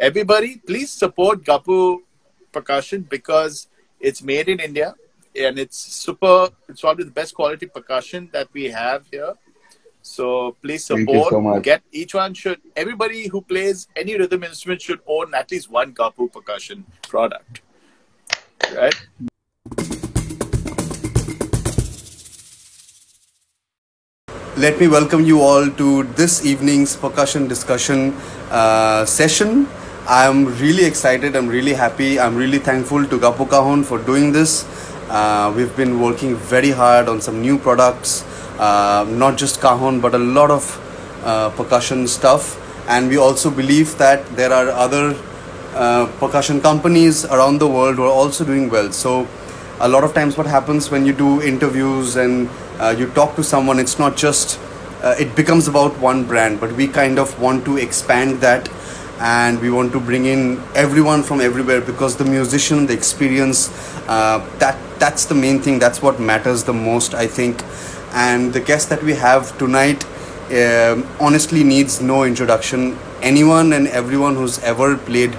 everybody, please support Gappu Percussion because it's made in India and it's probably the best quality percussion that we have here. So please Thank you support. so much. Everybody who plays any rhythm instrument should own at least one Gappu Percussion product. Right? Let me welcome you all to this evening's percussion discussion session. I'm really excited. I'm really happy. I'm really thankful to Gappu Cajon for doing this. We've been working very hard on some new products, not just Cajon, but a lot of percussion stuff. And we also believe that there are other percussion companies around the world who are also doing well. So a lot of times what happens when you do interviews and you talk to someone, it's not just, it becomes about one brand, but we kind of want to expand that and we want to bring in everyone from everywhere because the musician, the experience, that's the main thing. That's what matters the most, I think. And the guest that we have tonight honestly needs no introduction. Anyone and everyone who's ever played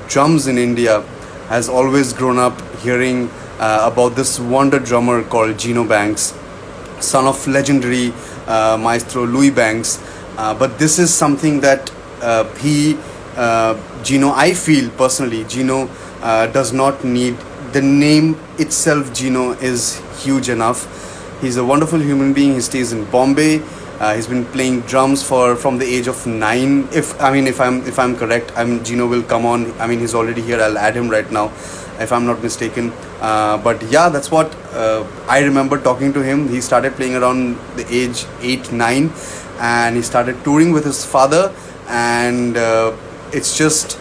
drums in India has always grown up hearing about this wonder drummer called Gino Banks, son of legendary maestro Louis Banks. But this is something that Gino, I feel personally, Gino does not need. The name itself, Gino, is huge enough. He's a wonderful human being. He stays in Bombay. He's been playing drums from the age of 9. If I'm correct, Gino will come on. He's already here. I'll add him right now, if I'm not mistaken. But yeah, that's what I remember talking to him. He started playing around the age 8, 9, and he started touring with his father. And it's just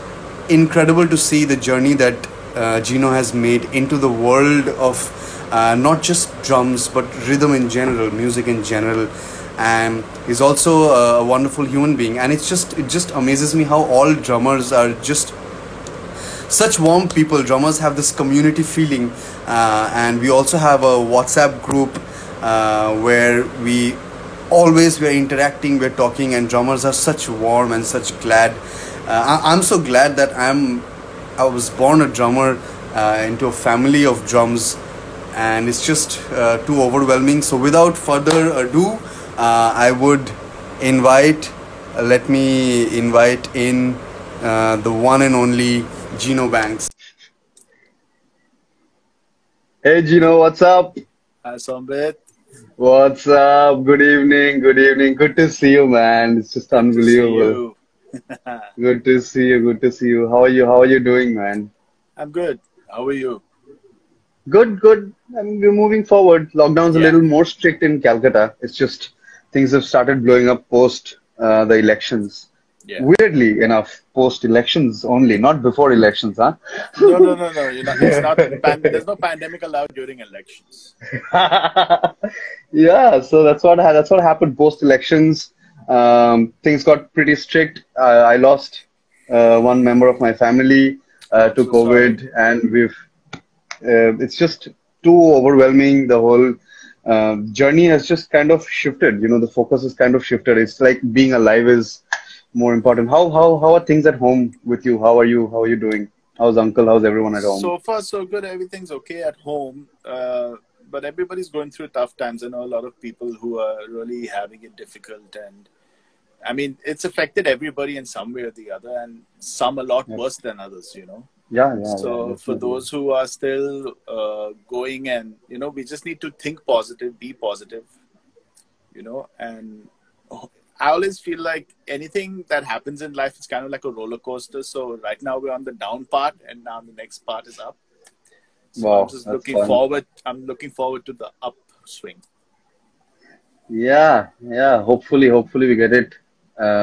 incredible to see the journey that Gino has made into the world of not just drums, but rhythm in general, music in general. And he's also a wonderful human being. And it just amazes me how all drummers are just such warm people. Drummers have this community feeling, and we also have a WhatsApp group where we're interacting, we're talking, and drummers are such warm and such glad. I'm so glad that I was born a drummer into a family of drums, and it's just too overwhelming. So without further ado, I would let me invite in the one and only Gino Banks. Hey Gino, what's up? Hi, Sombit. What's up? Good evening. Good evening. Good to see you, man. It's just unbelievable. Good to see you. Good to see you. How are you? How are you doing, man? I'm good. How are you? Good, good. We're moving forward. Lockdown's a little more strict in Calcutta. It's just things have started blowing up post the elections. Yeah. Weirdly enough, post-elections only, not before elections, huh? No. It's not. There's no pandemic allowed during elections. Yeah, so that's what happened post-elections. Things got pretty strict. I lost one member of my family to COVID, and it's just too overwhelming. The whole journey has just kind of shifted. The focus is kind of shifted. It's like being alive is more important. How are things at home with you? How are you doing? How's uncle? How's everyone at home? So far, so good. Everything's okay at home. But everybody's going through tough times. I know a lot of people who are really having it difficult. And it's affected everybody in some way or the other, and some a lot worse than others, Yeah. So for those who are still going, and, we just need to think positive, be positive, and I always feel like anything that happens in life is kind of like a roller coaster. So right now we're on the down part, and now the next part is up. So Wow, I'm just looking forward. I'm looking forward to the upswing. Yeah. Hopefully we get it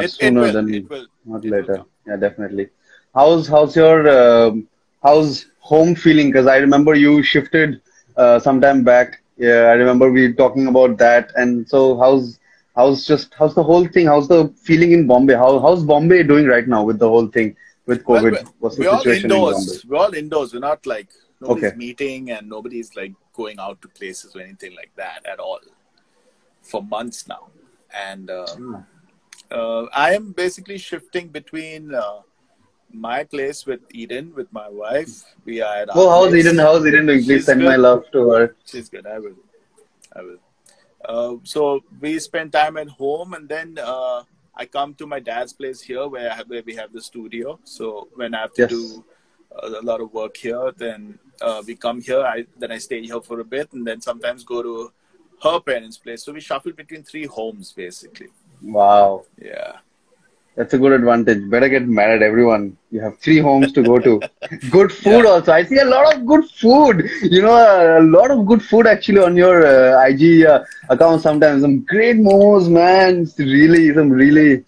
sooner than not later. Yeah, definitely. How's your how's home feeling? Because I remember you shifted some time back. Yeah, I remember we talking about that. And so how's the whole thing? How's the feeling in Bombay? How's Bombay doing right now with the whole thing with COVID? What's the situation in Bombay? We're all indoors. We're not like nobody's meeting, and nobody's like going out to places or anything like that at all for months now. And I am basically shifting between my place with Eden, with my wife. We are at our Oh, how's place. Eden? How's Eden doing? Please She's send my good. love to her. She's good. I will. I will. So we spend time at home, and then I come to my dad's place here, where we have the studio. So when I have to Yes. do a lot of work here, then we come here. I stay here for a bit, and then sometimes go to her parents' place. So we shuffle between three homes, basically. Wow. Yeah. That's a good advantage. Better get married, everyone. You have 3 homes to go to. Good food Yeah. also. I see a lot of good food. You know, a lot of good food actually on your IG account sometimes. Some great momos, man. It's really, some really.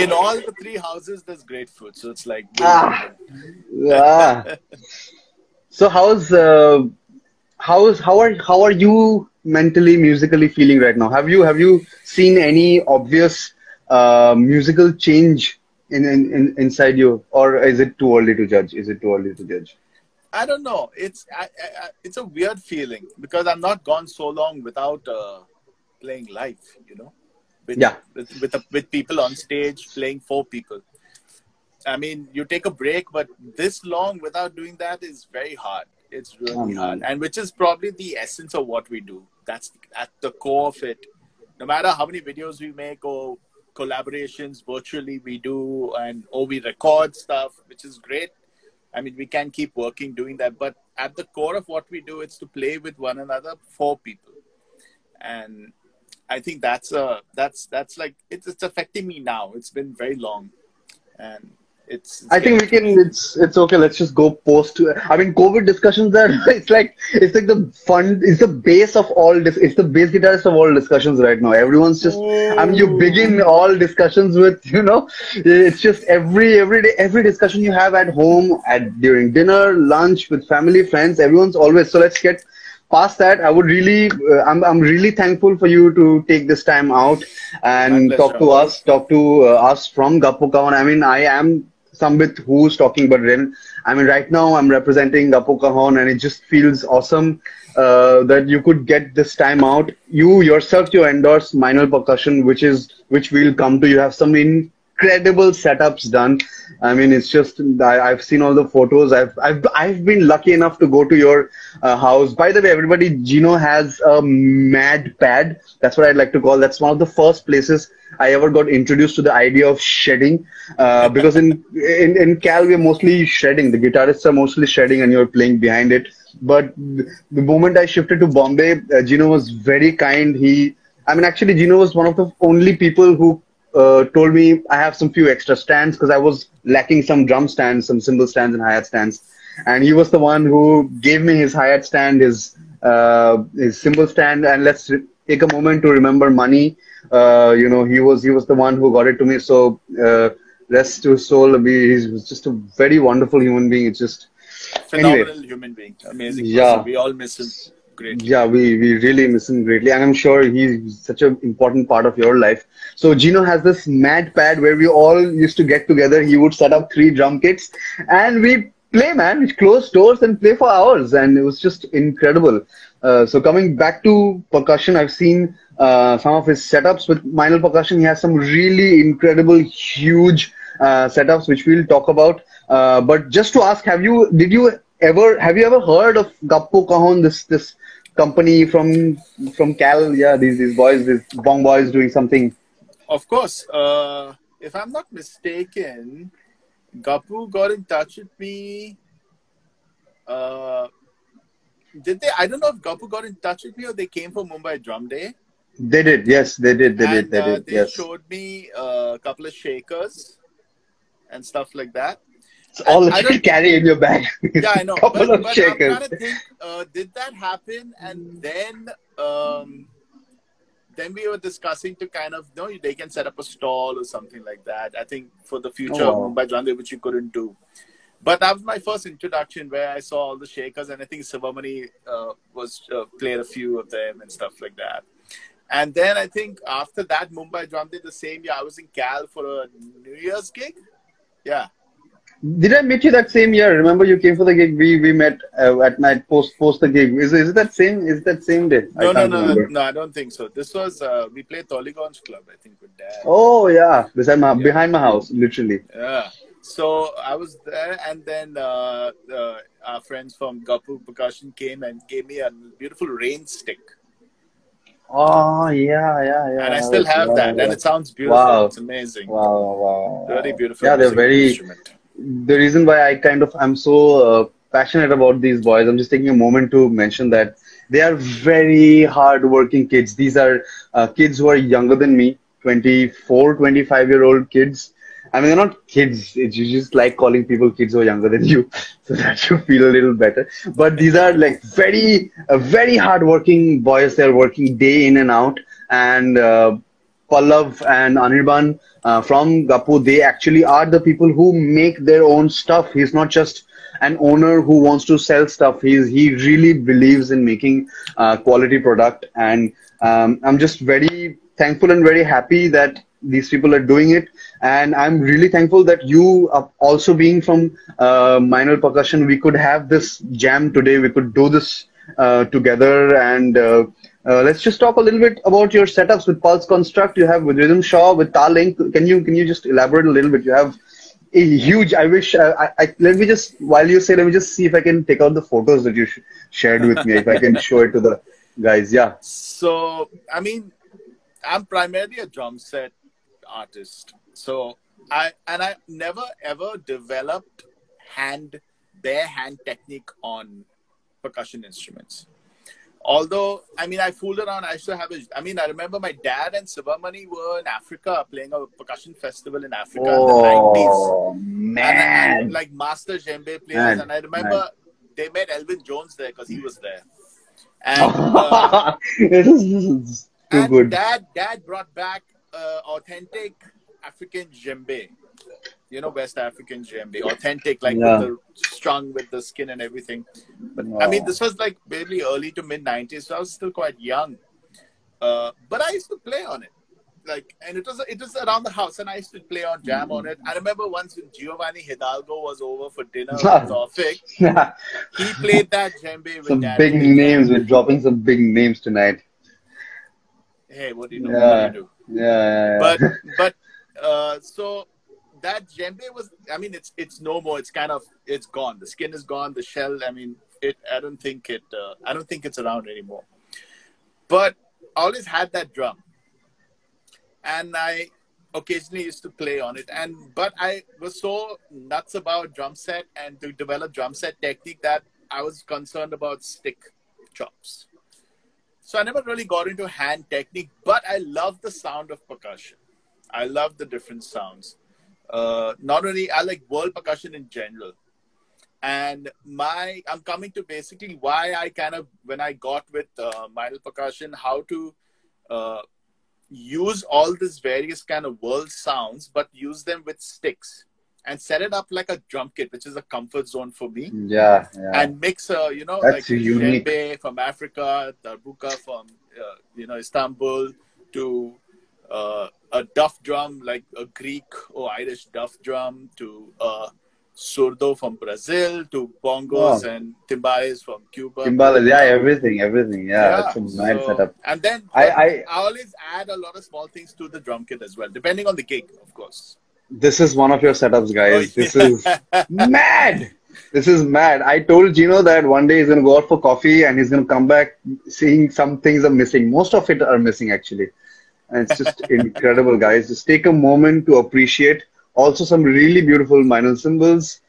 In all the three houses, there's great food. So it's like Ah, win-win. ah. So how are you mentally, musically feeling right now? Have you seen any obvious musical change inside you, or is it too early to judge? Is it too early to judge? I don't know. It's a weird feeling because I'm not gone so long without playing live. You know, with Yeah. with people on stage playing for people. I mean, you take a break, but this long without doing that is very hard. It's Oh really hard, man. and which is probably the essence of what we do. That's at the core of it. No matter how many videos we make or collaborations virtually we do, or we record stuff, which is great. I mean, we can keep working doing that, but at the core of what we do, it's to play with one another for people, and I think that's like it's affecting me now. It's been very long, and it's I think getting we to can. me. It's okay. Let's just go post. I mean, COVID discussions are. It's like the fun. It's the base of all this. It's the bass guitarist of all discussions right now. Everyone's just. I mean, you begin Ooh. all discussions with. It's just every day, every discussion you have at home, at during dinner, lunch with family, friends. Everyone's always. So let's get past that. I would really. I'm really thankful for you to take this time out My and pleasure. talk to us from Gappu Cajon. I mean, I am Sambit who's talking, but then I mean, right now I'm representing Gappu Cajon, and it just feels awesome that you could get this time out. You yourself, you endorse Minor Percussion, which we'll come to. You have some incredible setups done. I mean, it's just I've seen all the photos. I've been lucky enough to go to your house. By the way, everybody, Gino has a mad pad. That's what I'd like to call. That's one of the first places I ever got introduced to the idea of shedding. Because in Cal we're mostly shredding. The guitarists are mostly shredding, and you're playing behind it. But the moment I shifted to Bombay, Gino was very kind. I mean, actually, Gino was one of the only people who told me I have some few extra stands because I was lacking some drum stands, some cymbal stands, and hi-hat stands. And he was the one who gave me his hi-hat stand, his cymbal stand, and let's take a moment to remember Money. He was the one who got it to me. So rest to his soul. He was just a very wonderful human being. It's just anyway. Phenomenal human being, amazing person. Yeah. We all miss him greatly. Yeah, we really miss him greatly, and I'm sure he's such an important part of your life. So Gino has this mad pad where we all used to get together. He would set up 3 drum kits, and we play, man. We close doors and play for hours, and it was just incredible. So coming back to percussion, I've seen some of his setups with Minor Percussion. He has some really incredible, huge setups, which we'll talk about. But just to ask, have you ever heard of Gappu Cajon, this company from Cal? Yeah, these boys, these bong boys doing something. Of course, if I'm not mistaken, Gappu got in touch with me. Did they? I don't know if Gappu got in touch with me or they came for Mumbai Drum Day. They did, yes, they did, And they yes. showed me a couple of shakers and stuff like that. It's all And that I you can don't, carry in your bag. yeah, I know. Couple of But I'm shakers. trying to think, did that happen? And then we were discussing to kind of, they can set up a stall or something like that. I think for the Oh future of wow. Mumbai Drum Day, which you couldn't do. But that was my first introduction where I saw all the shakers, and I think Sivamani played a few of them and stuff like that. And then I think after that Mumbai Drum Day, the same year, I was in Cal for a New Year's gig. Yeah. Did I meet you that same year? Remember you came for the gig? We met at night post the gig. Is it that same? Is that same day? I No, no, can't no, no, remember. no, I don't think so. This was, we played Toligon's Club, I think, with Dad. Oh yeah, Yeah, behind my house, literally. yeah. So I was there, and then our friends from Gappu Percussion came and gave me a beautiful rain stick. Oh, yeah, yeah, And I yeah. still have Yeah, that, and yeah. it sounds beautiful. Wow. It's amazing. Wow, wow, Really wow. beautiful Yeah, they're musical very, instrument. the reason why I'm so passionate about these boys, I'm just taking a moment to mention that they are very hard-working kids. These are kids who are younger than me, 24, 25-year-old kids. I mean, they're not kids. You just like calling people kids who are younger than you, so that you feel a little better. But these are like very hardworking boys. They're working day in and out, and Pallav and Anirban from Gappu, they actually are the people who make their own stuff. He's not just an owner who wants to sell stuff. He really believes in making quality product, and I'm just very thankful and very happy that these people are doing it. And I'm really thankful that you, also being from minor percussion, we could have this jam today. We could do this together, and let's just talk a little bit about your setups with Pulse Construct. You have with Rhythm Shaw, with Tarlink. Can you just elaborate a little bit? You have a huge. I wish. Let me just, while you say, let me just see if I can take out the photos that you shared with me. If I can show it to the guys. Yeah. So, I mean, I'm primarily a drum set artist. So I never ever developed bare hand technique on percussion instruments. Although, I mean, I fooled around. I used to have I remember my dad and Subhamani were in Africa playing a percussion festival in Africa in the 90s. Oh And man. like master djembe players. Man, And I remember man. they met Elvin Jones there because he was there. And This is too and good. dad brought back authentic African djembe. You know, West African djembe, authentic, like with Yeah. the strung with the skin and everything. But I mean, Wow. this was like maybe early to mid 90s, so I was still quite young. But I used to play on it, like, and it was around the house, and I used to play on jam on it. I remember once when Giovanni Hidalgo was over for dinner with Tawfiq, he played that djembe with Some dad big in the jam. names. We're dropping some big names tonight. Hey, what do you know? What do you Yeah. do? Yeah. But Yeah. but so that djembe was, I mean, it's no more. It's gone. The skin is gone. The shell, I mean, I don't think it's around anymore. But I always had that drum, and I occasionally used to play on it. But I was so nuts about drum set and to develop drum set technique that I was concerned about stick chops. So I never really got into hand technique, but I love the sound of percussion. I love the different sounds. Not only, I like world percussion in general. And I'm coming to basically why I kind of, when I got with minor percussion, how to use all these various kind of world sounds, but use them with sticks and set it up like a drum kit, which is a comfort zone for me. Yeah. Yeah. And mix, like That's unique. djembe from Africa, darbuka from, Istanbul, to a duff drum, like a Greek or Irish duff drum, to surdo from Brazil, to bongos Oh, and timbales from Cuba, Timbales. Yeah. Colombia. Everything. Yeah. That's Yeah. a nice So, setup. and then, I. but I. I always add a lot of small things to the drum kit as well, depending on the gig, of course. This is one of your setups, Oh, guys. This is yeah. mad. This is mad. I told Gino that one day he's going to go out for coffee and he's going to come back seeing some things are missing. Most of it are missing, actually. And it's just incredible, guys. Just take a moment to appreciate also some really beautiful minor cymbals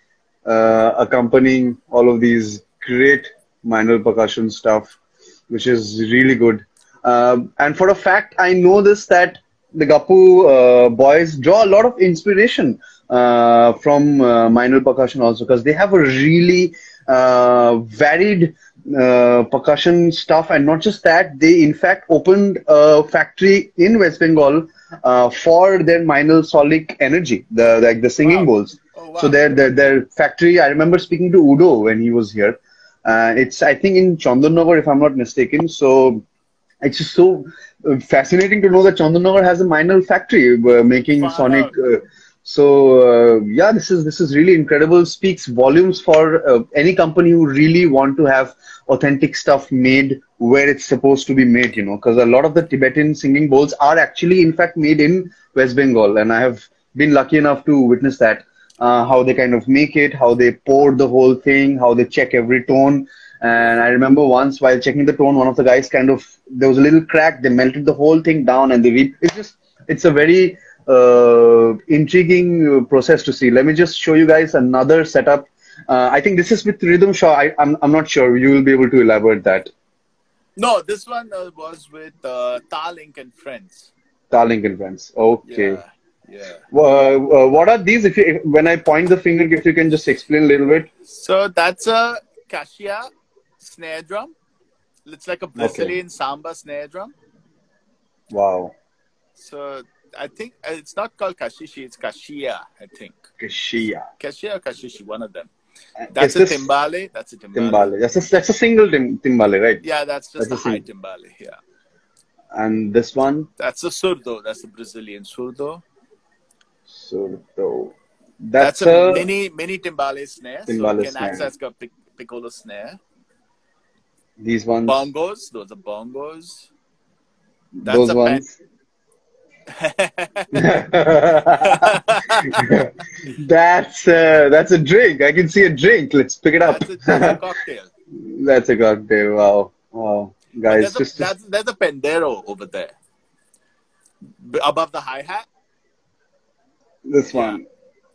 accompanying all of these great minor percussion stuff, which is really good. And for a fact, I know this that the Gappu boys draw a lot of inspiration from minor percussion also because they have a really varied percussion stuff, and not just that, they in fact opened a factory in West Bengal for their minor solic energy, the singing Wow. bowls. Oh, So wow. their factory. I remember speaking to Udo when he was here. It's I think in Chandanagar if I'm not mistaken. So it's just so fascinating to know that Chandanagar has a minor factory making Far sonic. out. Yeah, this is really incredible. Speaks volumes for any company who really want to have authentic stuff made where it's supposed to be made. Because a lot of the Tibetan singing bowls are actually, in fact, made in West Bengal, and I have been lucky enough to witness that. how they kind of make it, how they pour the whole thing, how they check every tone. And I remember once while checking the tone, one of the guys kind of, there was a little crack, they melted the whole thing down and it's a very intriguing process to see. Let me just show you guys another setup. I think this is with Rhythm Shaw. I'm not sure. You will be able to elaborate that. No, this one was with Tarlink and Friends. Tarlink and Friends. Okay. Yeah. Yeah. What are these? When I point the finger, if you can just explain a little bit. So that's a Kashia snare drum. It's like a Brazilian samba snare drum. Wow. So I think it's not called kashishi, it's kashia, I think. Kashia. Kashia or kashishi, one of them. That's a timbale. That's a timbale. Timbale. That's a single timbale, right? Yeah, that's just a high timbale. Yeah. And this one? That's a surdo. That's a Brazilian surdo. Surdo. That's a mini timbale snare. Timbale so you can access a piccolo snare. These ones? Bongos. Those are bongos. That's those ones? That's a drink. I can see a drink. Let's pick it up. That's a cocktail. That's a cocktail. Wow. Wow. Guys, there's a pendero over there. Above the hi-hat. This one.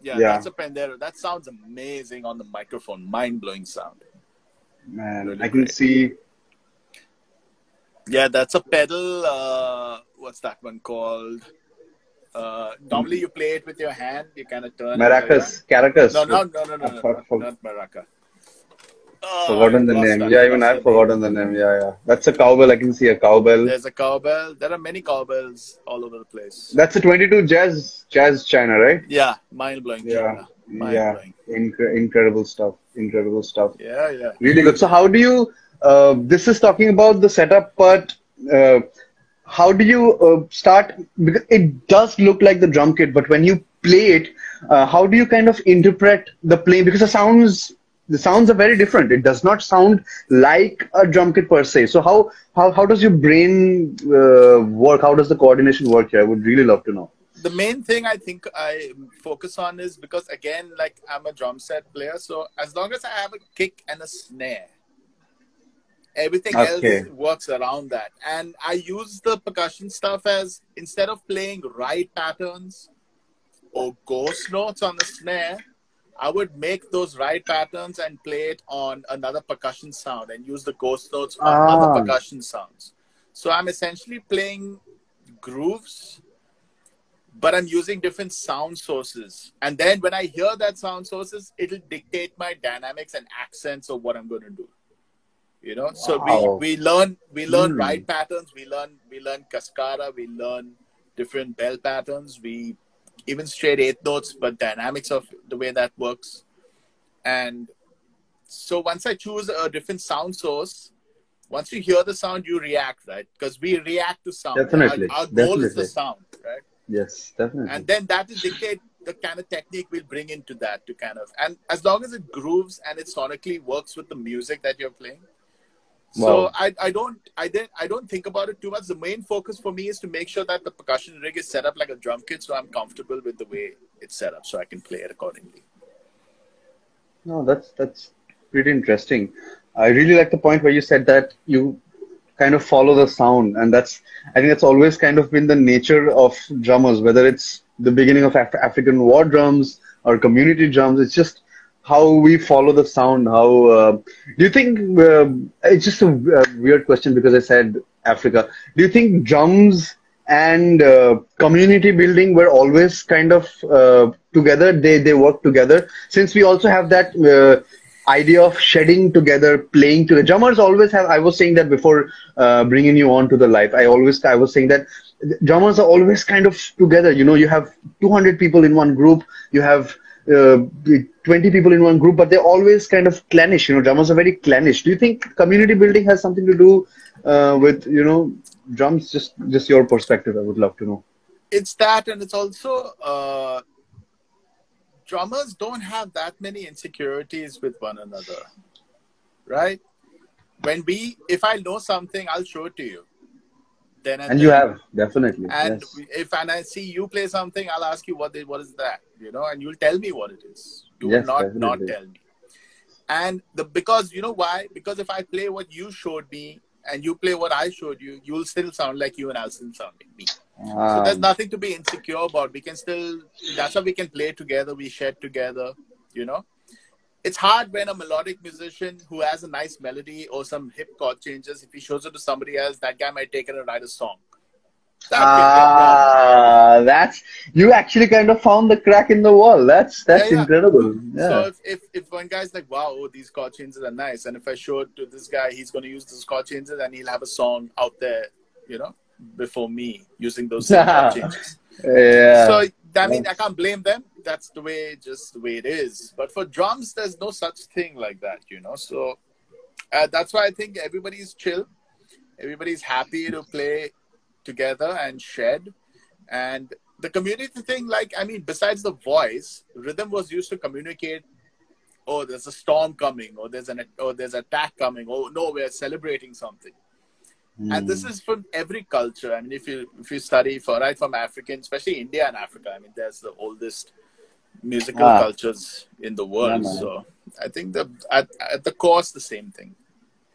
Yeah, that's a pendero. That sounds amazing on the microphone. Mind-blowing sound. Man, really I can see. Yeah, that's a pedal. What's that one called? Normally you play it with your hand. You kind of turn Maracas. Caracas. No, not maraca. Forgotten the name. Yeah, even I've forgotten the name. Yeah. That's a cowbell. I can see a cowbell. There's a cowbell. There are many cowbells all over the place. That's a 22 jazz China, right? Yeah, mind-blowing China. Mind-blowing. Incredible stuff. Incredible stuff. Yeah. Really good. So how do you, this is talking about the setup, but how do you start, because it does look like the drum kit, but when you play it, how do you kind of interpret the playing? Because the sounds are very different. It does not sound like a drum kit per se. So how does your brain work? How does the coordination work here? I would really love to know. The main thing I think I focus on is, because again, like I'm a drum set player, so as long as I have a kick and a snare, everything else works around that. And I use the percussion stuff as, instead of playing right patterns or ghost notes on the snare, I would make those right patterns and play it on another percussion sound and use the ghost notes on other percussion sounds. So I'm essentially playing grooves, but I'm using different sound sources. And then when I hear that sound sources, it'll dictate my dynamics and accents of what I'm going to do. You know, so we learn right patterns, we learn cascada, we learn different bell patterns, we even straight eighth notes, but dynamics of the way that works. And so once I choose a different sound source, once you hear the sound, you react, right? Because we react to sound. Definitely. Our goal is the sound, right? Yes, definitely. And then that will dictate the kind of technique we'll bring into that to kind of, and as long as it grooves and it sonically works with the music that you're playing. So I don't think about it too much. The main focus for me is to make sure that the percussion rig is set up like a drum kit, so I'm comfortable with the way it's set up, so I can play it accordingly. No, that's pretty interesting. I really like the point where you said that you kind of follow the sound, and I think that's always kind of been the nature of drummers, whether it's the beginning of African war drums or community drums. It's just how we follow the sound. Do you think, it's just a weird question because I said Africa, do you think drums and community building were always kind of together? They work together, since we also have that idea of shedding together, playing together. Drummers always have, I was saying that before bringing you on to the live, I was saying that drummers are always kind of together. You know, you have 200 people in one group, you have 20 people in one group, but they're always kind of clannish. You know, drummers are very clannish. Do you think community building has something to do with, you know, drums? Just your perspective, I would love to know. It's that, and it's also drummers don't have that many insecurities with one another, right? If I know something, I'll show it to you. then and And you there. have, definitely. And Yes. if and I see you play something, I'll ask you what is that, you know, and you'll tell me what it is. You will Yes, not definitely. tell me. And because you know why? Because if I play what you showed me and you play what I showed you, you'll still sound like you and I'll still sound like me. So there's Um, nothing to be insecure about. We can still, that's how we can play together. We share together, you know. It's hard when a melodic musician who has a nice melody or some hip chord changes, if he shows it to somebody else, that guy might take it and write a song. That could be a problem. that's you actually kind of found the crack in the wall. Yeah, That's yeah. incredible. So Yeah. if one guy's like, wow, oh, these chord changes are nice, and if I show it to this guy, he's going to use those chord changes, and he'll have a song out there, you know, before me using those same chord changes. So Yeah. I mean, I can't blame them. That's the way, just the way it is. But for drums, there's no such thing like that, you know. So that's why I think everybody's chill. Everybody's happy to play together and shed. And the community thing, like, I mean, besides the voice, rhythm was used to communicate. Oh, there's a storm coming, or there's attack coming. Oh no, we're celebrating something. And this is from every culture. I mean, if you study right from African, especially India and Africa, I mean, there's the oldest musical Ah, cultures in the yeah, world. man. So I think at the core, it's the same thing.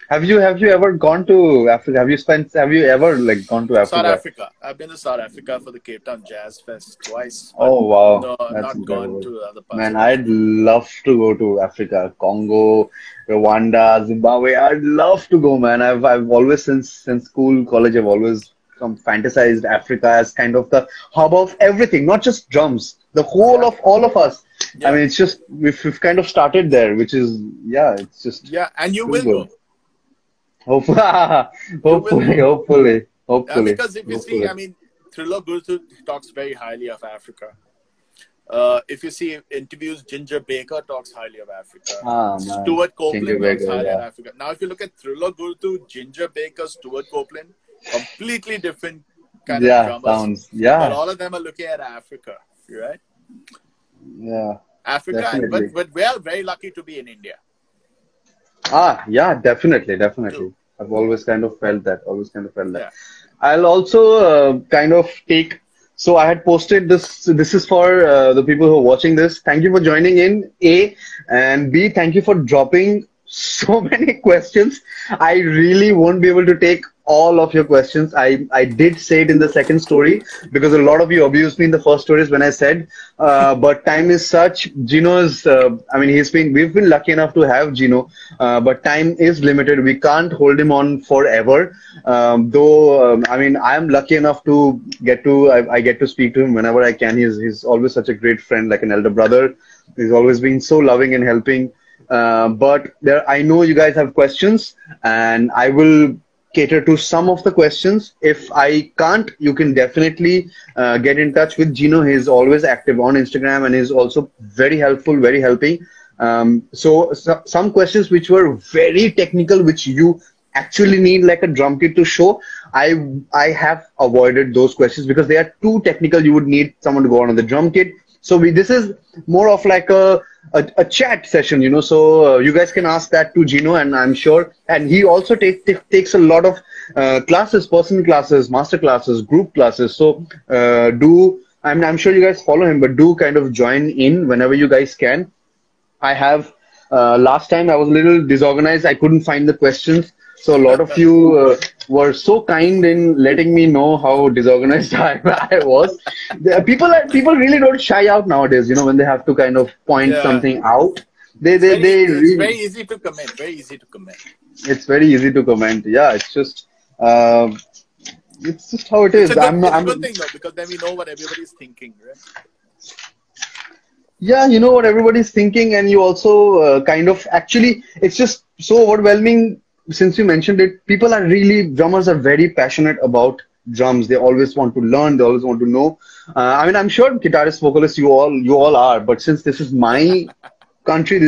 Have you ever gone to Africa? Have you ever like gone to South Africa? Africa. I've been to South Africa for the Cape Town Jazz Fest twice, but Oh wow, no, that's not gone incredible. to other parts Man, of I'd Africa. love to go to Africa, Congo, Rwanda, Zimbabwe. I'd love to go, man. I've always since school, college, I've always fantasized Africa as kind of the hub of everything, not just drums, the whole Yeah, of all of us. I yeah, mean, it's just we've kind of started there, which is yeah, it's just yeah. And you too will go. good. Hopefully, You will hopefully, go. hopefully, hopefully, Because if you see, hopefully. I mean, Thriller Gurtu talks very highly of Africa. If you see interviews, Ginger Baker talks highly of Africa. Ah, man. Stuart Ginger Copeland talks Baker, highly of yeah. Africa. Now, if you look at Thriller Gurtu, Ginger Baker, Stuart Copeland, completely different kind of Yeah, drummers, sounds. but Yeah, all of them are looking at Africa, right? yeah, Africa, definitely. but we are very lucky to be in India Ah, yeah, definitely, too. definitely. I've always kind of felt that, always kind of felt that. Yeah. I'll also kind of take. So I had posted this. This is for the people who are watching this. Thank you for joining in, A, and B. Thank you for dropping so many questions. I really won't be able to take all of your questions. I did say it in the second story because a lot of you abused me in the first stories when I said. But time is such. Gino is. I mean, we've been lucky enough to have Gino, but time is limited. We can't hold him on forever. Though, I mean, I'm lucky enough to I get to speak to him whenever I can. He's always such a great friend, like an elder brother. He's always been so loving and helping. But I know you guys have questions, and I will cater to some of the questions. If I can't, you can definitely get in touch with Gino. He's always active on Instagram and is also very helpful, very helping. So some questions which were very technical, which you actually need like a drum kit to show. I have avoided those questions because they are too technical. You would need someone to go on the drum kit. So this is more of like a chat session, you know. So you guys can ask that to Gino, and I'm sure. And he also takes a lot of classes, personal classes, master classes, group classes. So I'm sure you guys follow him, but do kind of join in whenever you guys can. I have last time I was a little disorganized. I couldn't find the questions. So a lot of you were so kind in letting me know how disorganized I was. People really don't shy out nowadays. You know, when they have to kind of point Yeah. something out, they It's very really. easy to comment. Very easy to comment. It's very easy to comment. Yeah, uh, it's just how it is. It's a good thing though, because then we know what everybody's thinking, right? Yeah, you know what everybody's thinking, and you also kind of actually, it's just so overwhelming since you mentioned it. Drummers are very passionate about drums. They always want to learn, they always want to know. I mean, I'm sure guitarists, vocalists, you all are, but since this is my country,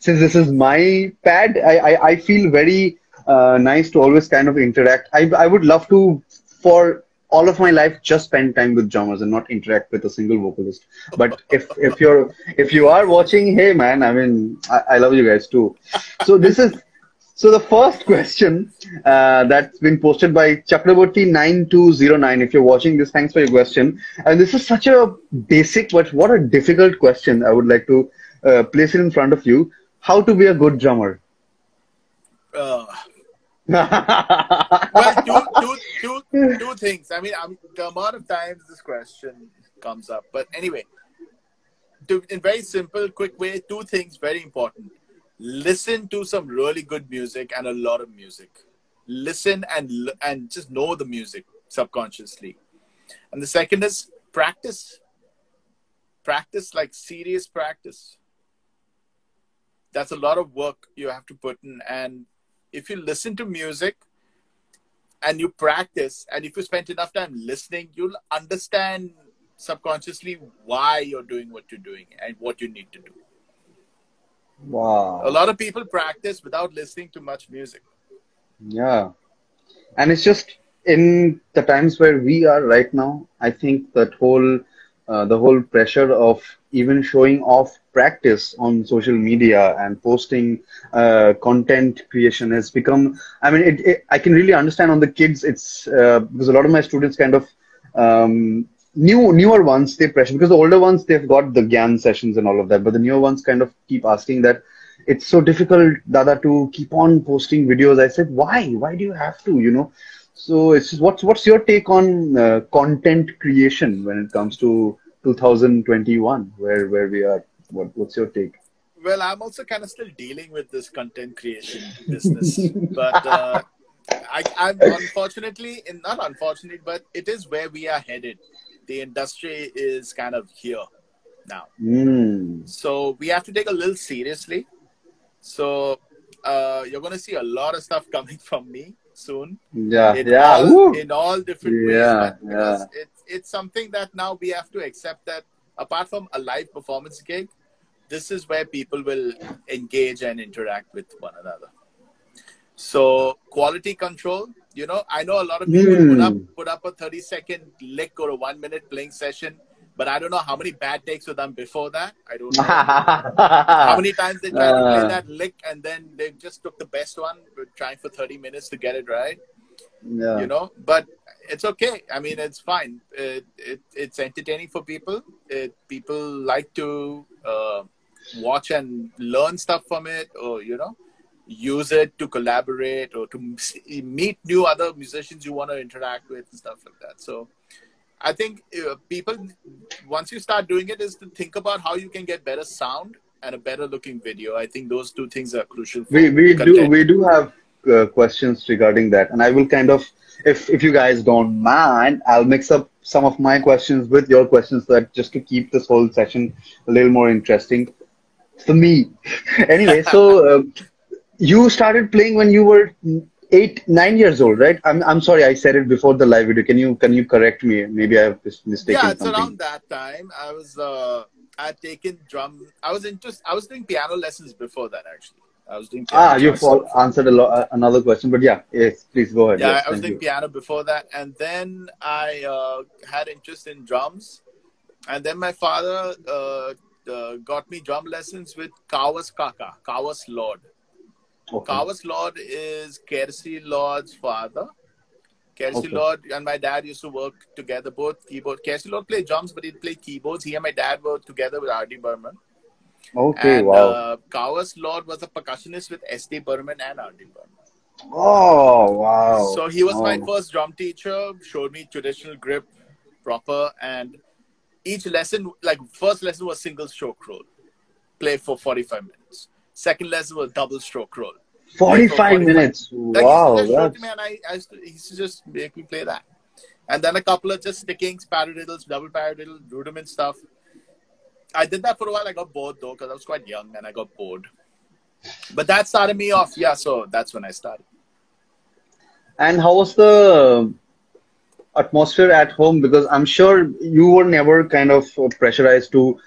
since this is my pad, I feel very nice to always kind of interact. I would love to, for all of my life, just spend time with drummers and not interact with a single vocalist. But if you are watching, hey man, I mean, I love you guys too. So So the first question that's been posted by Chakraborty9209. If you're watching this, thanks for your question. And this is such a basic, but what a difficult question. I would like to place it in front of you. How to be a good drummer? Uh, well, two things. I mean, the amount of times this question comes up. But anyway, in very simple, quick way, two things very important. Listen to some really good music and a lot of music. Listen and just know the music subconsciously. And the second is practice. Practice, like serious practice. That's a lot of work you have to put in. And if you listen to music and you practice, and if you spend enough time listening, you'll understand subconsciously why you're doing what you're doing and what you need to do. Wow. A lot of people practice without listening to much music. Yeah. And it's just in the times where we are right now, I think that the whole pressure of even showing off practice on social media and posting content creation has become, I mean, I can really understand on the kids. It's because a lot of my students kind of newer ones, they pressure, because the older ones, they've got the Gyan sessions and all of that, but the newer ones kind of keep asking that it's so difficult, Dada, to keep on posting videos. I said, why do you have to, you know? So it's just, what's your take on content creation when it comes to 2021, where we are? What's your take? Well, I'm also kind of still dealing with this content creation business, but I'm unfortunately, not unfortunately, but it is where we are headed. The industry is kind of here now. So we have to take a little seriously. So you're going to see a lot of stuff coming from me soon. Yeah, in all different ways. But because it's something that now we have to accept that apart from a live performance gig, this is where people will engage and interact with one another. So quality control, you know, I know a lot of people put up a 30-second lick or a 1-minute playing session, but I don't know how many bad takes were done before that. I don't know how many times they tried to play that lick and then they just took the best one, trying for 30 minutes to get it right. You know, but it's okay. I mean, it's fine. It's entertaining for people. People like to watch and learn stuff from it, or, you know, use it to collaborate or to meet new other musicians you want to interact with and stuff like that. So I think people, once you start doing it, is to think about how you can get better sound and a better looking video. I think those two things are crucial for we do have questions regarding that, and I will kind of, if you guys don't mind, I'll mix up some of my questions with your questions, that just to keep this whole session a little more interesting for me. Anyway, so you started playing when you were 9 years old, right? I'm sorry, I said it before the live video. Can you correct me? Maybe I have mistaken Yeah, it's something. around that time. I'd taken drum. I was doing piano lessons before that, actually. I was doing piano. You've answered another question, but yeah, yes, please go ahead. Yeah, Yes, I was thank doing you. piano before that, and then I had interest in drums, and then my father got me drum lessons with Kawas Kaka, Kawas Lord. Okay. Kawas Lord is Kersi Lord's father. Kersi Okay. Lord and my dad used to work together, both keyboard. Kersi Lord played drums, but he'd play keyboards. He and my dad worked together with R.D. Burman. Okay, And wow. Kawas Lord was a percussionist with S.D. Burman and R.D. Burman. Oh, wow. So he was my Oh. first drum teacher, showed me traditional grip, proper, and each lesson, like first lesson was single stroke roll, played for 45 minutes. Second lesson was double stroke roll. 45 minutes. Like he used to Wow, just show it that's to me, and he used to just make me play that. And then a couple of just stickings, paradiddles, double paradiddle, rudiment stuff. I did that for a while. I got bored though, because I was quite young and I got bored. But that started me off. Yeah, so that's when I started. And how was the atmosphere at home? Because I'm sure you were never kind of pressurized to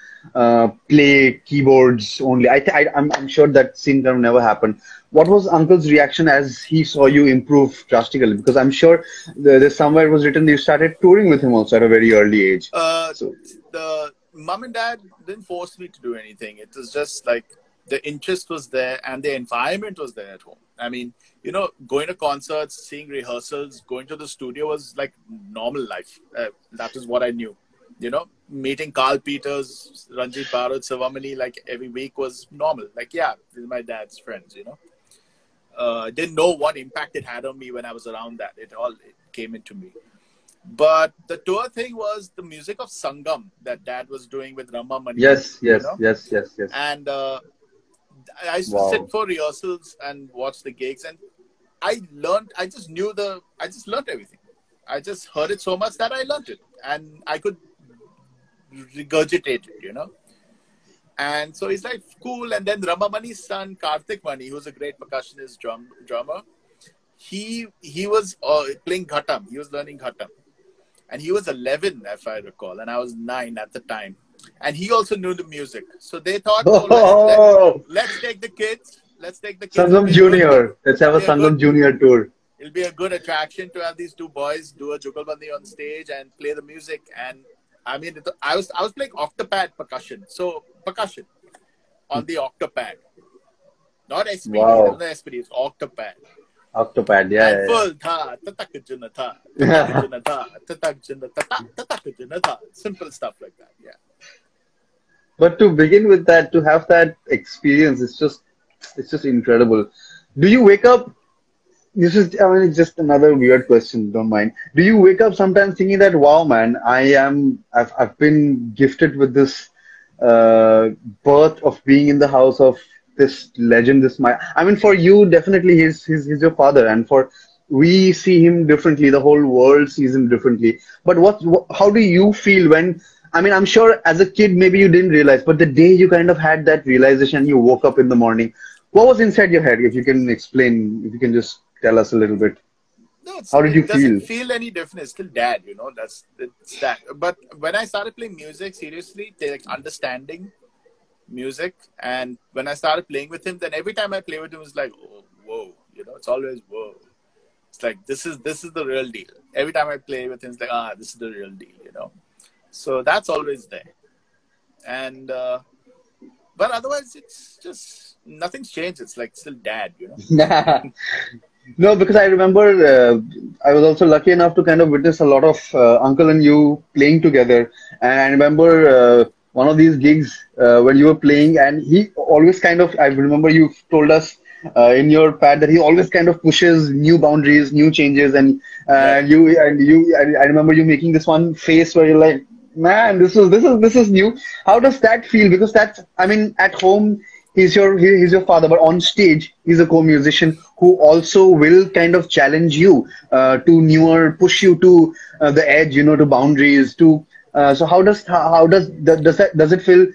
play keyboards only. I'm sure that scene kind of never happened. What was Uncle's reaction as he saw you improve drastically? Because I'm sure there's somewhere it was written you started touring with him also at a very early age. So The mom and dad didn't force me to do anything. It was just like the interest was there and the environment was there at home. I mean, going to concerts, seeing rehearsals, going to the studio was like normal life. That is what I knew. Meeting Carl Peters, Ranjit Bharat, Savamani like every week was normal. Like, yeah, these are my dad's friends, Didn't know what impact it had on me when I was around that. It came into me. But the tour thing was the music of Sangam that dad was doing with Rama Mani. Yes. And I used to Wow. sit for rehearsals and watch the gigs, and I just learned everything. I just heard it so much that I learned it, and I could regurgitate it, And so it's like cool. And then Rama Mani's son, Karthik Mani, who's a great percussionist, drummer, he was playing ghatam. He was learning ghatam. And he was 11, if I recall, and I was 9 at the time. And he also knew the music. So they thought, let's take the kids. Sangam Junior. Let's have a Sangam Junior tour. It'll be a good attraction to have these two boys do a Jugalbandi on stage and play the music. And I mean, I was playing octopad percussion. So percussion on the octopad. Not SPD. Wow. Not SPD, it's octopad. Octopad, yeah. And full tha, tatak tha. Simple stuff like that, yeah. But to begin with that, to have that experience, it's just incredible. Do you wake up? It's just another weird question, don't mind. Do you wake up sometimes thinking that, wow, man, I've been gifted with this birth of being in the house of this legend, I mean, for you, definitely he's your father, and we see him differently. The whole world sees him differently. But how do you feel when? I mean, I'm sure as a kid maybe you didn't realize, but the day you kind of had that realization, you woke up in the morning. What was inside your head? If you can explain, if you can just tell us a little bit. No, how did you feel? It doesn't feel any different. It's still dad, it's that. But when I started playing music seriously, like understanding music, and when I started playing with him, then every time I play with him, it's like, oh, whoa, it's always whoa. It's like this is the real deal. Every time I play with him, it's like, this is the real deal, So that's always there. And but otherwise, it's just nothing's changed. It's like still dad, No, because I remember I was also lucky enough to kind of witness a lot of uncle and you playing together, and I remember one of these gigs when you were playing, and he always kind of, I remember you told us in your pad that he always kind of pushes new boundaries, new changes, and I remember you making this one face where you're like, man, this is new. How does that feel? Because that's, I mean, at home he's your father, but on stage he's a co-musician who also will kind of challenge you to push you to the edge, to boundaries, to. So how does it feel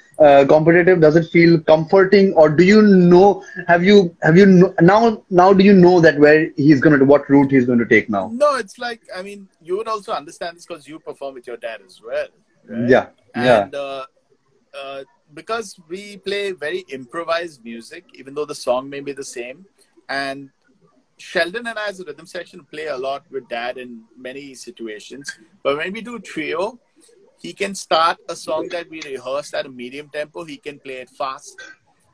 competitive? Does it feel comforting, or do you know? Have you now? Do you know that what route he's going to take now? No, it's like, I mean, you would also understand this because you perform with your dad as well, right? Yeah, and because we play very improvised music, even though the song may be the same, and Sheldon and I as a rhythm section play a lot with dad in many situations, but when we do trio, he can start a song that we rehearsed at a medium tempo. He can play it fast.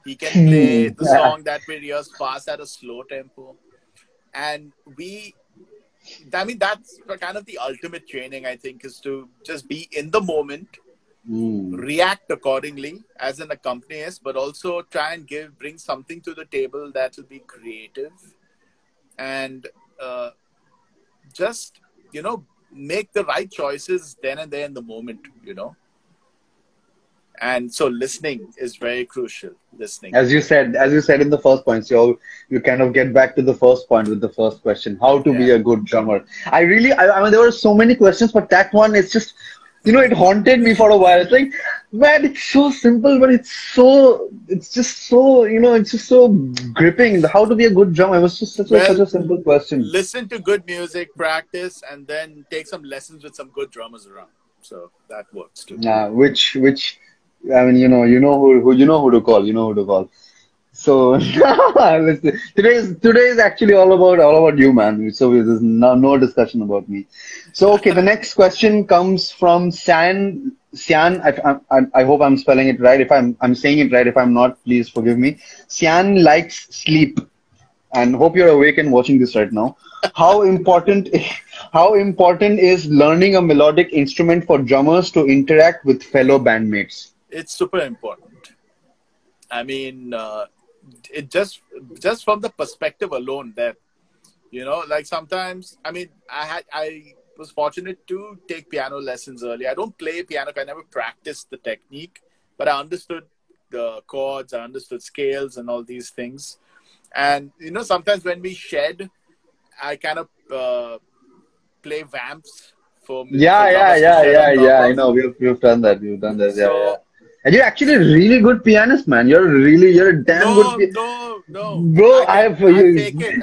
He can play the song that we rehearsed fast at a slow tempo. And that's kind of the ultimate training, I think, is to just be in the moment, react accordingly as an accompanist, but also try and bring something to the table that will be creative and just, make the right choices then and there in the moment, And so listening is very crucial. Listening. As you said in the first point, so you kind of get back to the first point with the first question: how to be a good drummer. I mean, there were so many questions, but that one is just, it haunted me for a while. It's like, man, it's so simple, but it's just so gripping. How to be a good drummer. It was just such a simple question. Listen to good music, practice, and then take some lessons with some good drummers around. So that works too. Which I mean, you know who to call. So today is actually all about you, man. So there's no discussion about me. So okay, the next question comes from Sian. I hope I'm spelling it right. If I'm saying it right, if I'm not, please forgive me. Sian likes sleep. and hope you're awake and watching this right now. How important how important is learning a melodic instrument for drummers to interact with fellow bandmates? It's super important. I mean, it just from the perspective alone that, like sometimes, I mean, I was fortunate to take piano lessons early. I don't play piano. I never practiced the technique, but I understood the chords, I understood scales and all these things. And, sometimes when we shed, I kind of play vamps for drummers to shed on top I of. know we've done that. We've done that. Yeah. So, And you're actually a really good pianist, man. You're a damn good no. bro. I fake it.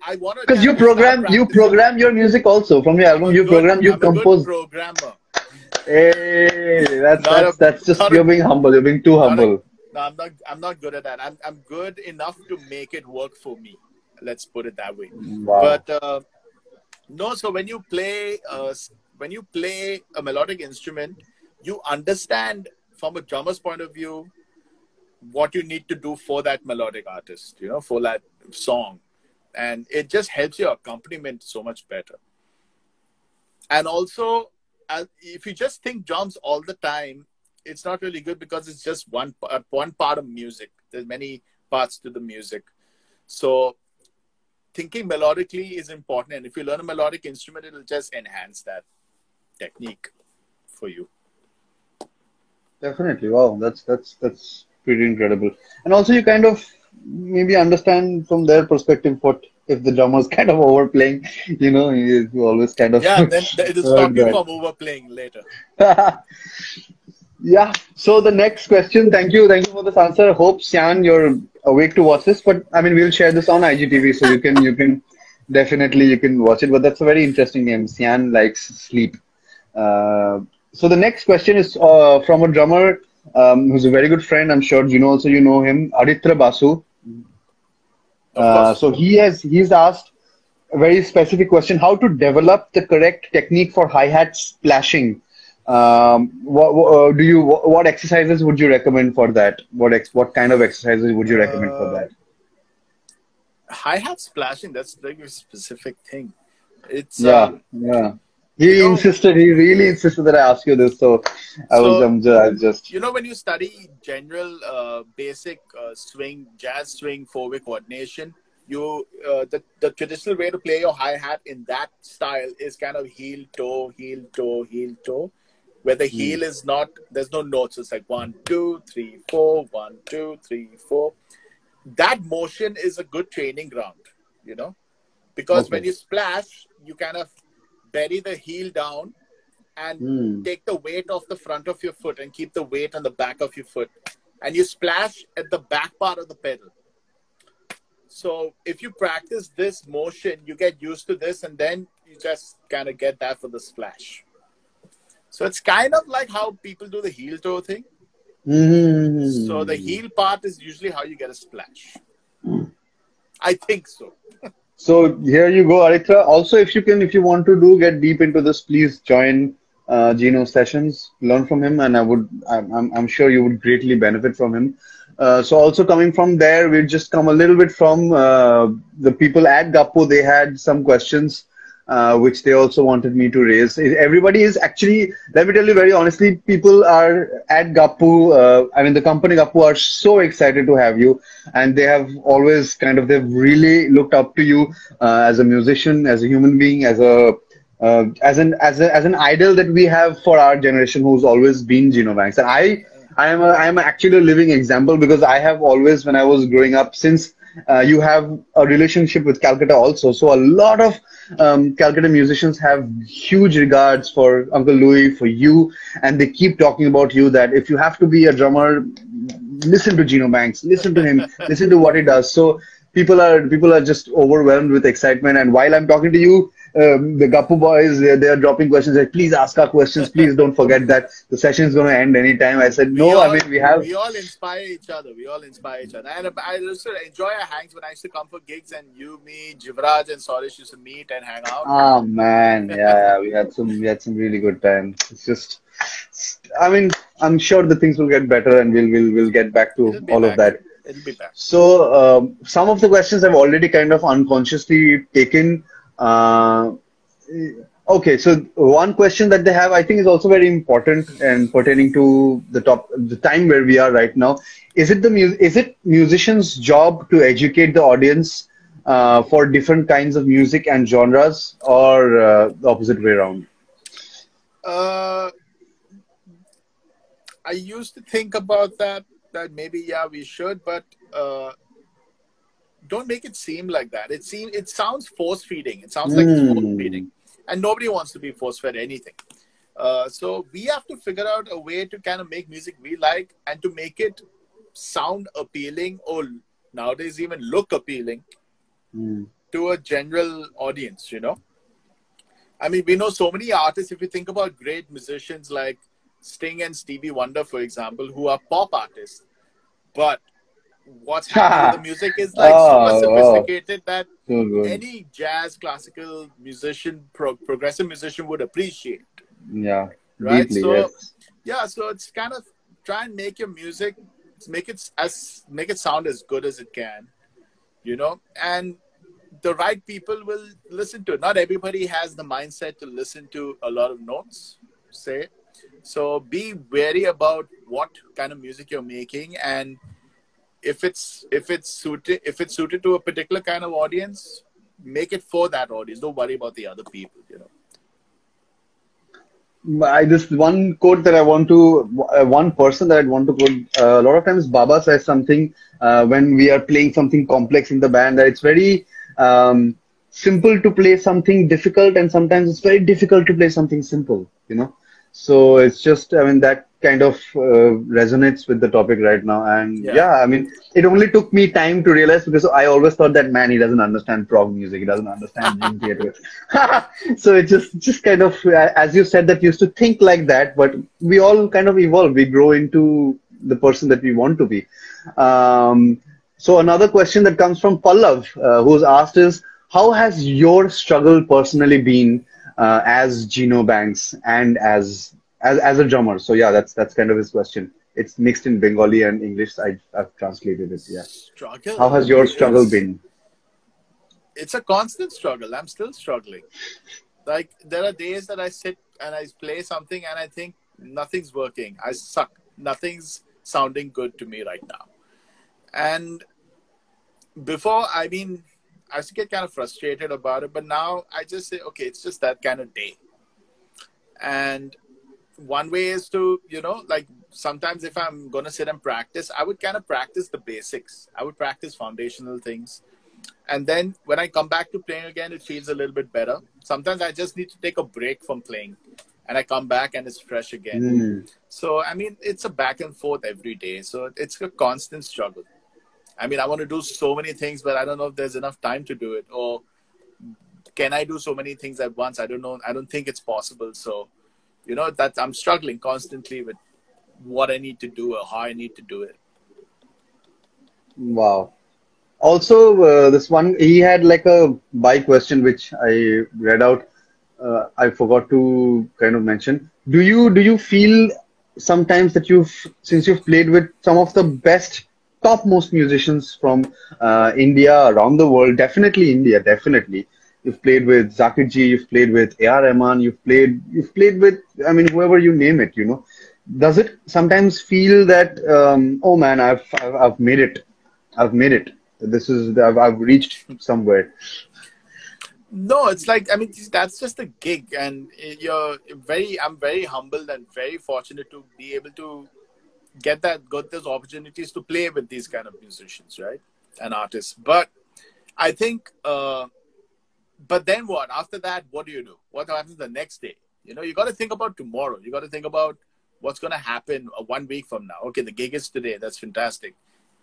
I want to because kind of start you practicing. program your music also from your album. You I'm a good compose. programmer. Hey, Not a, that's just not a, you're being humble. You're being too not a, humble. no, I'm not good at that. I'm good enough to make it work for me. Let's put it that way. Wow. But no, so when you play a melodic instrument, you understand from a drummer's point of view what you need to do for that melodic artist, for that song. And it just helps your accompaniment so much better. And also, if you just think drums all the time, it's not really good because it's just one part of music. There's many parts to the music. So thinking melodically is important. And if you learn a melodic instrument, it'll just enhance that technique for you. Definitely. Wow. That's pretty incredible. And also you kind of maybe understand from their perspective what if the drummer's kind of overplaying, you always kind of Yeah, then it'll heard stop you that. from overplaying later. Yeah. So the next question, thank you for this answer. Hope Sian, you're awake to watch this, but I mean we'll share this on IGTV, so you can definitely you can watch it. But that's a very interesting name. Sian likes sleep. So the next question is from a drummer who's a very good friend. I'm sure you know him, Aditra Basu. Of course. So he's asked a very specific question: how to develop the correct technique for hi-hat splashing. What exercises would you recommend for that? What kind of exercises would you recommend for that? Hi-hat splashing, that's like a specific thing. It's Yeah. He really insisted that I ask you this, so I just. when you study general basic jazz swing, four-way coordination, the traditional way to play your hi-hat in that style is kind of heel, toe, heel, toe, heel, toe, where the heel is not, there's no notes. It's like 1, 2, 3, 4, 1, 2, 3, 4. That motion is a good training ground, because when you splash, you kind of bury the heel down and take the weight off the front of your foot and keep the weight on the back of your foot. And you splash at the back part of the pedal. So if you practice this motion, you get used to this, and then you just kind of get that for the splash. So it's kind of like how people do the heel toe thing. So the heel part is usually how you get a splash. I think so. So here you go, Aritra. Also, if you want to get deep into this, please join Gino's sessions, learn from him, and I'm sure you would greatly benefit from him. So also coming from there, we'll just come a little bit from the people at Gappu. They had some questions which they also wanted me to raise. Everybody is actually, let me tell you very honestly, people are at Gappu, the company Gappu are so excited to have you, and they have always they've really looked up to you as a musician, as a human being, as an idol that we have for our generation, who's always been Gino Banks. And I am actually a living example, because I have always, when I was growing up, since you have a relationship with Calcutta also, so a lot of Calcutta musicians have huge regards for Uncle Louis, for you, and they keep talking about you, that if you have to be a drummer, listen to Gino Banks, listen to him, listen to what he does. So people are just overwhelmed with excitement. And while I'm talking to you, the Gappu boys, they are dropping questions like, please ask our questions, please don't forget that the session is going to end anytime. I said, no, we all inspire each other. And I also enjoy our hangs when I used to come for gigs, and you, me, Jivraj and Sorish used to meet and hang out. Oh man, yeah, we had some really good time. It's just, I'm sure the things will get better, and we'll get back to all of that. It'll be back. So some of the questions I've already kind of unconsciously taken. Uh, okay, so one question that they have, I think, is also very important and pertaining to the time where we are right now. Is it musicians' job to educate the audience for different kinds of music and genres, or the opposite way around? Uh, I used to think about that maybe yeah we should, but don't make it seem like that. It sounds force feeding. It sounds like it's force feeding, Hmm. and nobody wants to be force fed anything. So we have to figure out a way to kind of make music we like and to make it sound appealing or nowadays even look appealing Hmm. to a general audience. You know, I mean, we know so many artists. If you think about great musicians like Sting and Stevie Wonder, for example, who are pop artists, but what's happening with the music is like super Oh, oh, sophisticated that so good. any jazz, classical musician, progressive musician would appreciate, Yeah, right? deeply, So yes. yeah, so it's kind of try and make your music, make it sound as good as it can, you know, and the right people will listen to it. Not everybody has the mindset to listen to a lot of notes, say. So be wary about what kind of music you're making, and if it's suited to a particular kind of audience, make it for that audience. Don't worry about the other people, you know. I This one quote that I want to, one person that I want to quote. A lot of times, Baba says something when we are playing something complex in the band that it's very simple to play something difficult, and sometimes it's very difficult to play something simple. So it's just, I mean, that kind of resonates with the topic right now. And Yeah. yeah, I mean, it only took me time to realize, because I always thought that, man, he doesn't understand prog music, he doesn't understand Dream Theater. So it just kind of, as you said, that used to think like that, but we all kind of evolve. We grow into the person that we want to be. So another question that comes from Pallav, who's asked is, how has your struggle personally been as Gino Banks and as a drummer? So yeah, that's kind of his question. It's mixed in Bengali and English. I've translated it. Yeah. How Struggle. has your struggle been? It's a constant struggle. I'm still struggling. Like there are days that I sit and I play something and I think nothing's working. I suck. Nothing's sounding good to me right now. And before, I mean, I used to get kind of frustrated about it, but now I just say, okay, it's just that kind of day. And one way is to, like sometimes if I'm going to sit and practice, I would kind of practice the basics. I would practice foundational things. And then when I come back to playing again, it feels a little bit better. Sometimes I just need to take a break from playing and I come back and it's fresh again. Hmm. So, I mean, it's a back and forth every day. So it's a constant struggle. I mean, I want to do so many things, but I don't know if there's enough time to do it. Or can I do so many things at once? I don't know. I don't think it's possible. So, that I'm struggling constantly with what I need to do or how I need to do it. Wow. Also, this one, he had like a bike question which I read out. I forgot to kind of mention. Do you feel sometimes that since you've played with some of the best, topmost musicians from India, around the world, definitely India, definitely. You've played with Zakir Ji, you've played with A.R. Rahman, you've played with, I mean, whoever you name it. Does it sometimes feel that, oh man, I've made it. I've made it. I've reached somewhere. No, it's like, I mean, that's just a gig. And I'm very humbled and very fortunate to be able to got those opportunities to play with these kind of musicians, right? And artists. But I think, but then what? After that, what do you do? What happens the next day? You got to think about tomorrow. You got to think about what's going to happen 1 week from now. Okay, the gig is today. That's fantastic.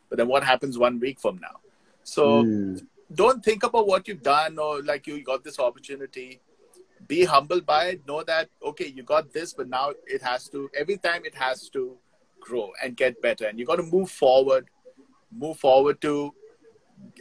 But then what happens 1 week from now? So Hmm. don't think about what you've done or like you got this opportunity. Be humbled by it. Know that, okay, you got this, but now every time it has to grow and get better. And you got to move forward to,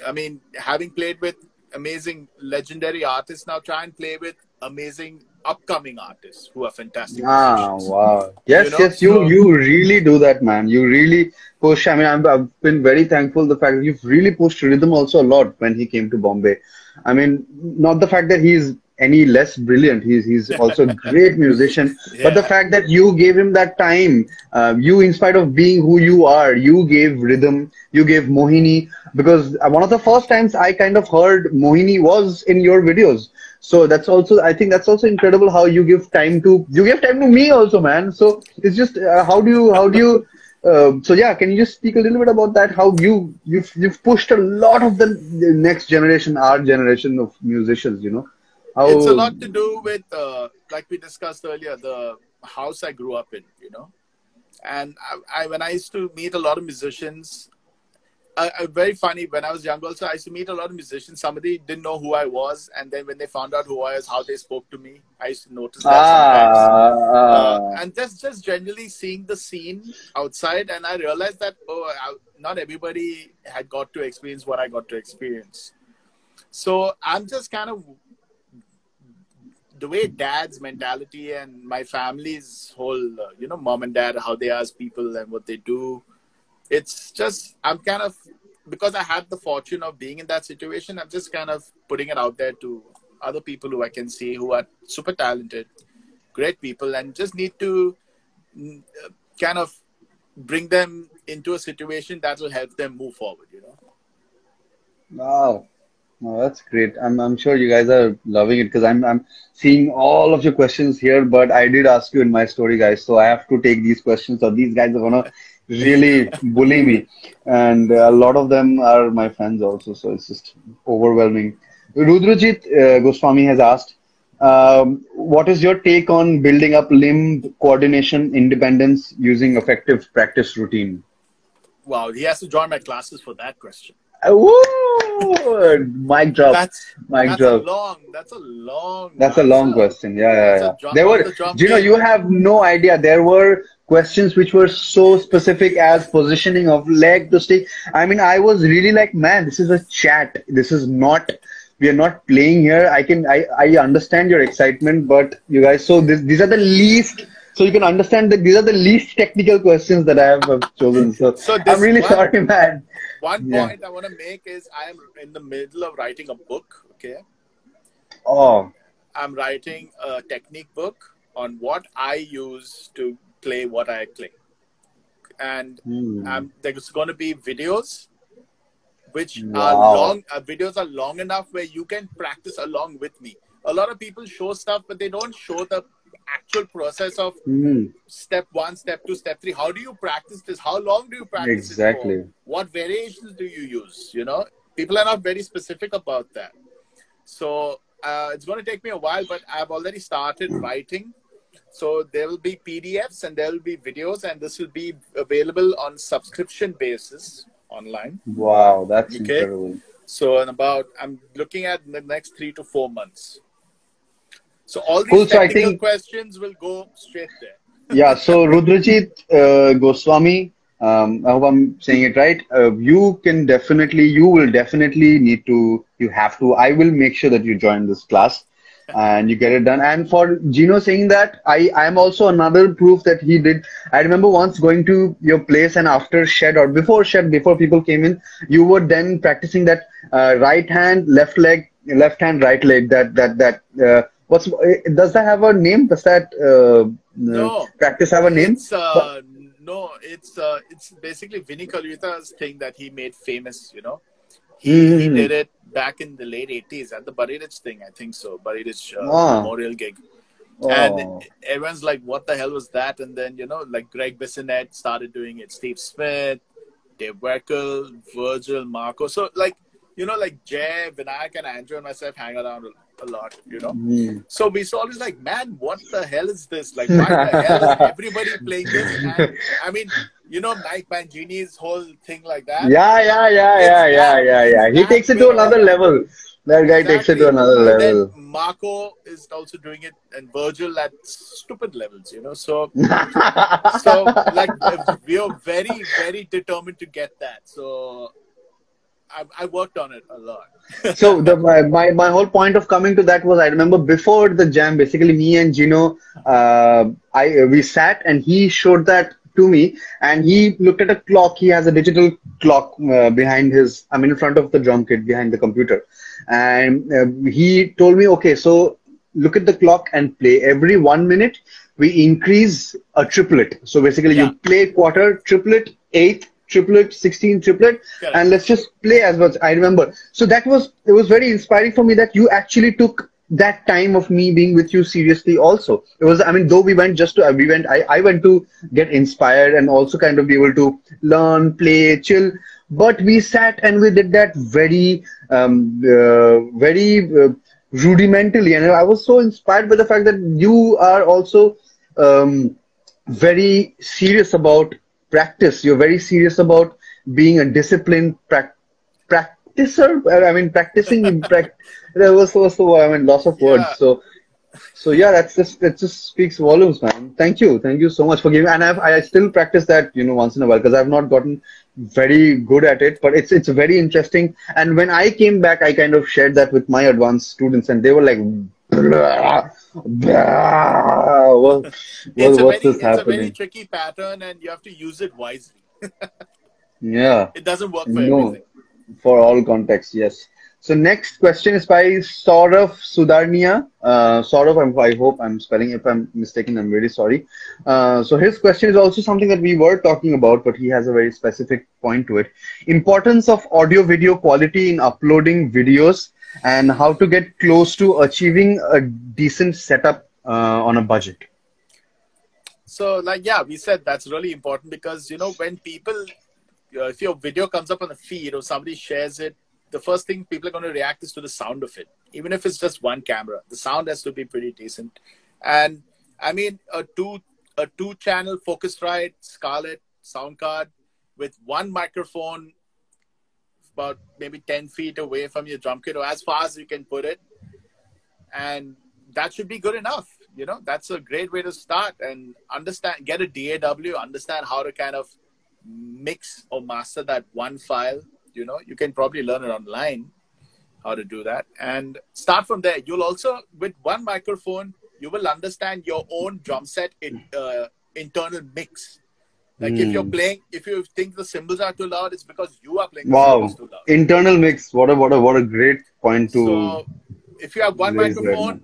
I mean, having played with amazing legendary artists, now try and play with amazing upcoming artists who are fantastic Ah, musicians. wow. You Yes, know, yes, you so you really do that, man. You really push. I mean, I've been very thankful the fact that you've really pushed rhythm also a lot when he came to Bombay. I mean, not the fact that he's any less brilliant. He's also a great musician, but the yeah, fact that you gave him that time, you, in spite of being who you are, you gave rhythm, you gave Mohini, because one of the first times I kind of heard Mohini was in your videos. So that's also, I think that's also incredible how you give time to me also, man. So it's just how do you so yeah, can you just speak a little bit about that? How you've pushed a lot of the next generation, our generation of musicians, you know? it's a How lot to do with like we discussed earlier, the house I grew up in. You know, and I when I used to meet a lot of musicians. Very funny. When I was young, also I used to meet a lot of musicians. Somebody didn't know who I was, and then when they found out who I was, how they spoke to me, I used to notice that sometimes. ah And just generally seeing the scene outside, and I realized that not everybody had got to experience what I got to experience. So I'm just kind of the way dad's mentality and my family's whole, mom and dad, how they are as people and what they do. It's just, I'm kind of, because I had the fortune of being in that situation, I'm just kind of putting it out there to other people who I can see who are super talented, great people, and just need to kind of bring them into a situation that will help them move forward, you know? wow. Oh, that's great. I'm sure you guys are loving it because I'm seeing all of your questions here, but I did ask you in my story, guys, so I have to take these questions. So these guys are gonna really bully me, and a lot of them are my friends also. So it's just overwhelming. Rudrajit Goswami has asked, what is your take on building up limb coordination independence using effective practice routine? Wow, he has to join my classes for that question. Woo! Mic drop. That's Mic that's a drop. long that's a long That's a long answer. question. Yeah, yeah, That's a yeah. jump There on were, the jump you know, in. you have no idea. There were questions which were so specific as positioning of leg to stick. I mean, I was really like, man, this is a chat. This is not, we are not playing here. I understand your excitement, but you guys, so these are the least, so you can understand that these are the least technical questions that I have chosen. So So I'm this really sorry, man. one Yeah. point I want to make is I am in the middle of writing a book. Okay, Oh, I'm writing a technique book on what I use to play what I play, and hmm. there's going to be videos which are Wow. long. Videos are long enough where you can practice along with me. A lot of people show stuff, but they don't show the actual process of Hmm. step one, step two, step three. How do you practice this? How long do you practice it for? Exactly. What variations do you use? You know, people are not very specific about that. So it's going to take me a while, but I've already started writing. So there will be PDFs and there will be videos, and this will be available on subscription basis online. Wow, that's Okay. incredible. So I'm looking at the next 3 to 4 months. So all these Cool. So I technical think, questions will go straight there. yeah. So Rudrajit Goswami, I hope I'm saying it right. You will definitely need to, you have to. I will make sure that you join this class and you get it done. And for Gino saying that, I am also another proof that he did. I remember once going to your place and after shed or before shed, before people came in, you were then practicing that right hand, left leg, left hand, right leg. Does that have a name? Does that No, practice have a name? it's But, it's basically Vinny Colaiuta's thing that he made famous. You know, he did mm-hmm. it back in the late '80s at the Buddy Rich thing. I think so, Buddy Rich Ah, memorial gig, and oh, everyone's like, "What the hell was that?" And then like Greg Bissonette started doing it, Steve Smith, Dave Weckl, Virgil, Marco. So like Jay, Vinayak, and Andrew and myself hang around a lot. mm. So we saw always like, man, what the hell is this? Like, why the hell is everybody playing this? And I mean, Mike Mangini's whole thing like that. Yeah, yeah, yeah, It's yeah, yeah, that. yeah, It's yeah. He that takes it way to all another around. level. That guy takes it to Exactly. another And then level. Marco is also doing it, and Virgil at stupid levels. So like we are very, very determined to get that. So I worked on it a lot. So my whole point of coming to that was I remember before the jam, basically me and Gino, I we sat and he showed that to me, and he looked at a clock. He has a digital clock behind his, I mean, in front of the drum kit behind the computer, and he told me, okay, so look at the clock and play every 1 minute. We increase a triplet. So basically, Yeah. you play quarter, triplet, eighth, triplet, 16 triplet, Correct. and let's just play as much. I remember. So it was very inspiring for me that you actually took that time of me being with you seriously also. It was, I mean, though we went just to, I went to get inspired and also kind of be able to learn, play, chill. But we sat and we did that very rudimentally. And I was so inspired by the fact that you are also very serious about practice. You're very serious about being a disciplined practicer. I mean, practicing. There was so I mean, loss of words. Yeah. So yeah, that just speaks volumes, man. Thank you so much for giving. And I still practice that, once in a while because I've not gotten very good at it, but it's very interesting. And when I came back, I kind of shared that with my advanced students, and they were like, blah, blah, what's this It's a very happening? tricky pattern, and you have to use it wisely. Yeah, It doesn't work for no, everything. for all contexts, yes. So next question is by Saurav Sudarnia. Saurav, I hope I'm spelling. If I'm mistaken, I'm really sorry. So his question is also something that we were talking about, but he has a very specific point to it. Importance of audio-video quality in uploading videos and how to get close to achieving a decent setup on a budget. So, like, yeah, we said that's really important because, when people, if your video comes up on the feed or somebody shares it, the first thing people are going to react is to the sound of it. Even if it's just one camera, the sound has to be pretty decent. And I mean, a two-channel Focusrite Scarlett sound card with one microphone about maybe 10 feet away from your drum kit or as far as you can put it. And that should be good enough. That's a great way to start and get a DAW, understand how to kind of mix or master that one file. You can probably learn it online how to do that and start from there. You'll also, with one microphone, you will understand your own drum set internal mix. Like if you think the cymbals are too loud, it's because you are playing the cymbals too loud. Internal mix. What a great point to. So if you have one raise right microphone,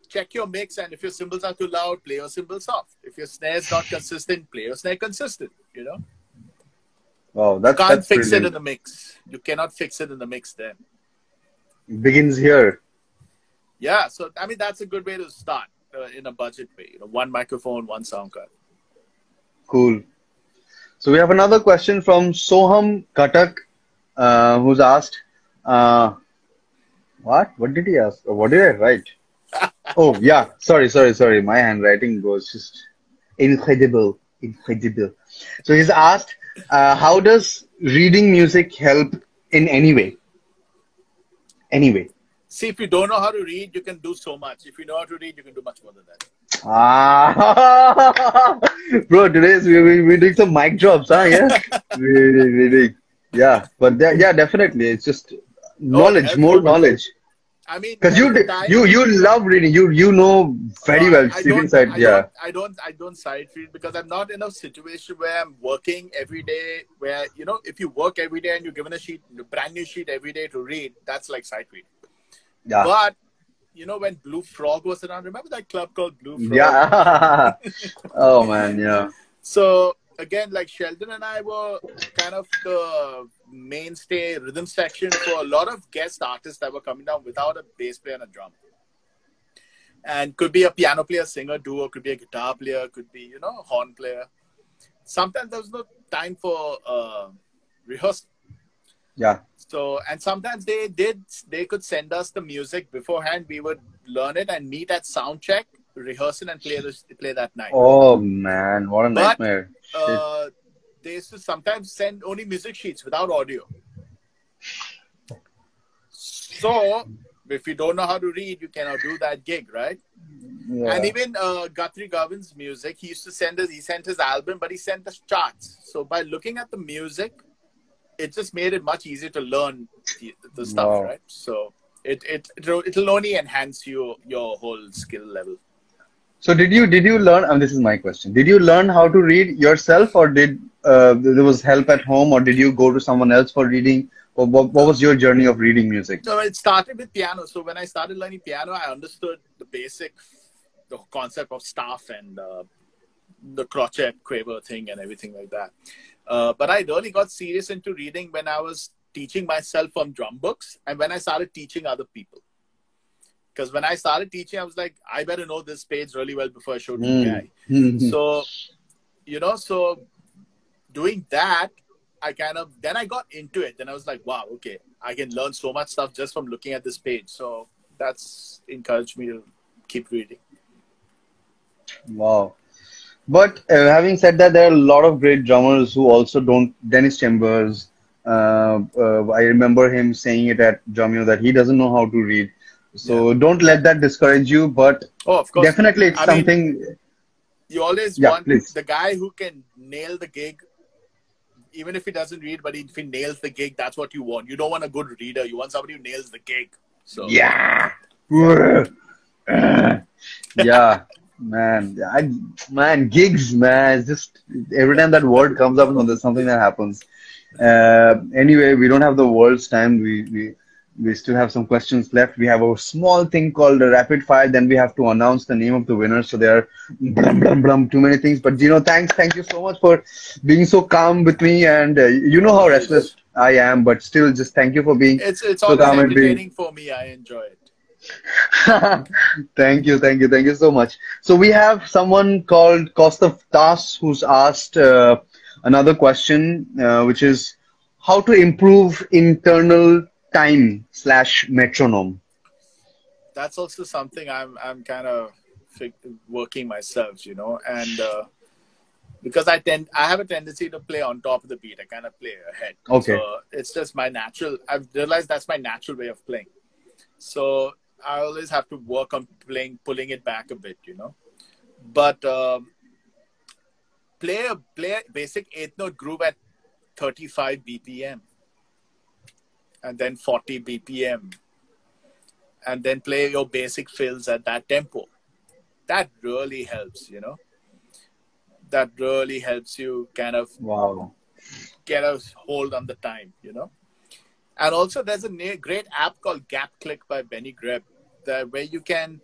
check your mix, and if your cymbals are too loud, play your cymbals soft. If your snare is not consistent, play your snare consistent. Wow, You can't fix brilliant. it in the mix. You cannot fix it in the mix then. Begins here. Yeah, so I mean that's a good way to start in a budget way. One microphone, one sound card. Cool. So we have another question from Soham Katak, who's asked, what? What did he ask? Or what did I write? Oh yeah, sorry. My handwriting was just incredible. So he's asked, how does reading music help in any way? See, if you don't know how to read, you can do so much. If you know how to read, you can do much more than that. Bro, today we're doing some mic drops, huh? Yeah, reading. Yeah, but yeah, definitely, it's just knowledge, more knowledge. I mean, because you love reading. You know very well. I don't sight read because I'm not in a situation where I'm working every day. Where if you work every day and you're given a brand new sheet every day to read, that's like sight reading. Yeah. But when Blue Frog was around, remember that club called Blue Frog? Yeah. Oh man, yeah. So again, like Sheldon and I were kind of the mainstay rhythm section for a lot of guest artists that were coming down without a bass player and a drum. And could be a piano player, singer, duo, could be a guitar player, could be, a horn player. Sometimes there was no time for rehearsal. Yeah. So, and sometimes they could send us the music beforehand. We would learn it and meet at sound check, rehearse it and play that night. Oh man, what a nightmare. They used to sometimes send only music sheets without audio. So, if you don't know how to read, you cannot do that gig, right? Yeah. And even Guthrie Govin's music, he used to send us, he sent his album, but he sent us charts. So by looking at the music, it just made it much easier to learn the stuff, Wow. right? So it'll only enhance your whole skill level. So did you learn? And this is my question. Did you learn how to read yourself, or did there was help at home, or did you go to someone else for reading? Or what was your journey of reading music? So it started with piano. So when I started learning piano, I understood the concept of staff and the crochet quaver thing and everything like that. But I really got serious into reading when I was teaching myself from drum books and when I started teaching other people. Because when I started teaching, I was like, I better know this page really well before I show it to the guy. So, so doing that, then I got into it. Then I was like, wow, okay, I can learn so much stuff just from looking at this page. So that's encouraged me to keep reading. Wow. But having said that, there are a lot of great drummers who also don't. Dennis Chambers, I remember him saying it at Jamio that he doesn't know how to read. So don't let that discourage you. But of course, definitely it's something. You always want please. The guy who can nail the gig, even if he doesn't read, but if he nails the gig, that's what you want. You don't want a good reader. You want somebody who nails the gig. So yeah. Man, gigs, man. It's just every time that word comes up, there's something that happens. Anyway, we don't have the world's time. We still have some questions left. We have a small thing called a rapid fire. Then we have to announce the name of the winner. So there are too many things. But thank you so much for being so calm with me. And you know how restless I am, but still, just thank you for being. It's so calm entertaining for me. I enjoy it. Thank you so much. So we have someone called Kostov Tas who's asked another question, which is how to improve internal time / metronome. That's also something I'm kind of working myself, and because I have a tendency to play on top of the beat. I kind of play ahead. Okay. So it's just I've realized that's my natural way of playing. So I always have to work on pulling it back a bit, But play a basic 8-note groove at 35 BPM. And then 40 BPM. And then play your basic fills at that tempo. That really helps, That really helps you kind of get a hold on the time, And also there's a great app called Gap Click by Benny Greb where you can,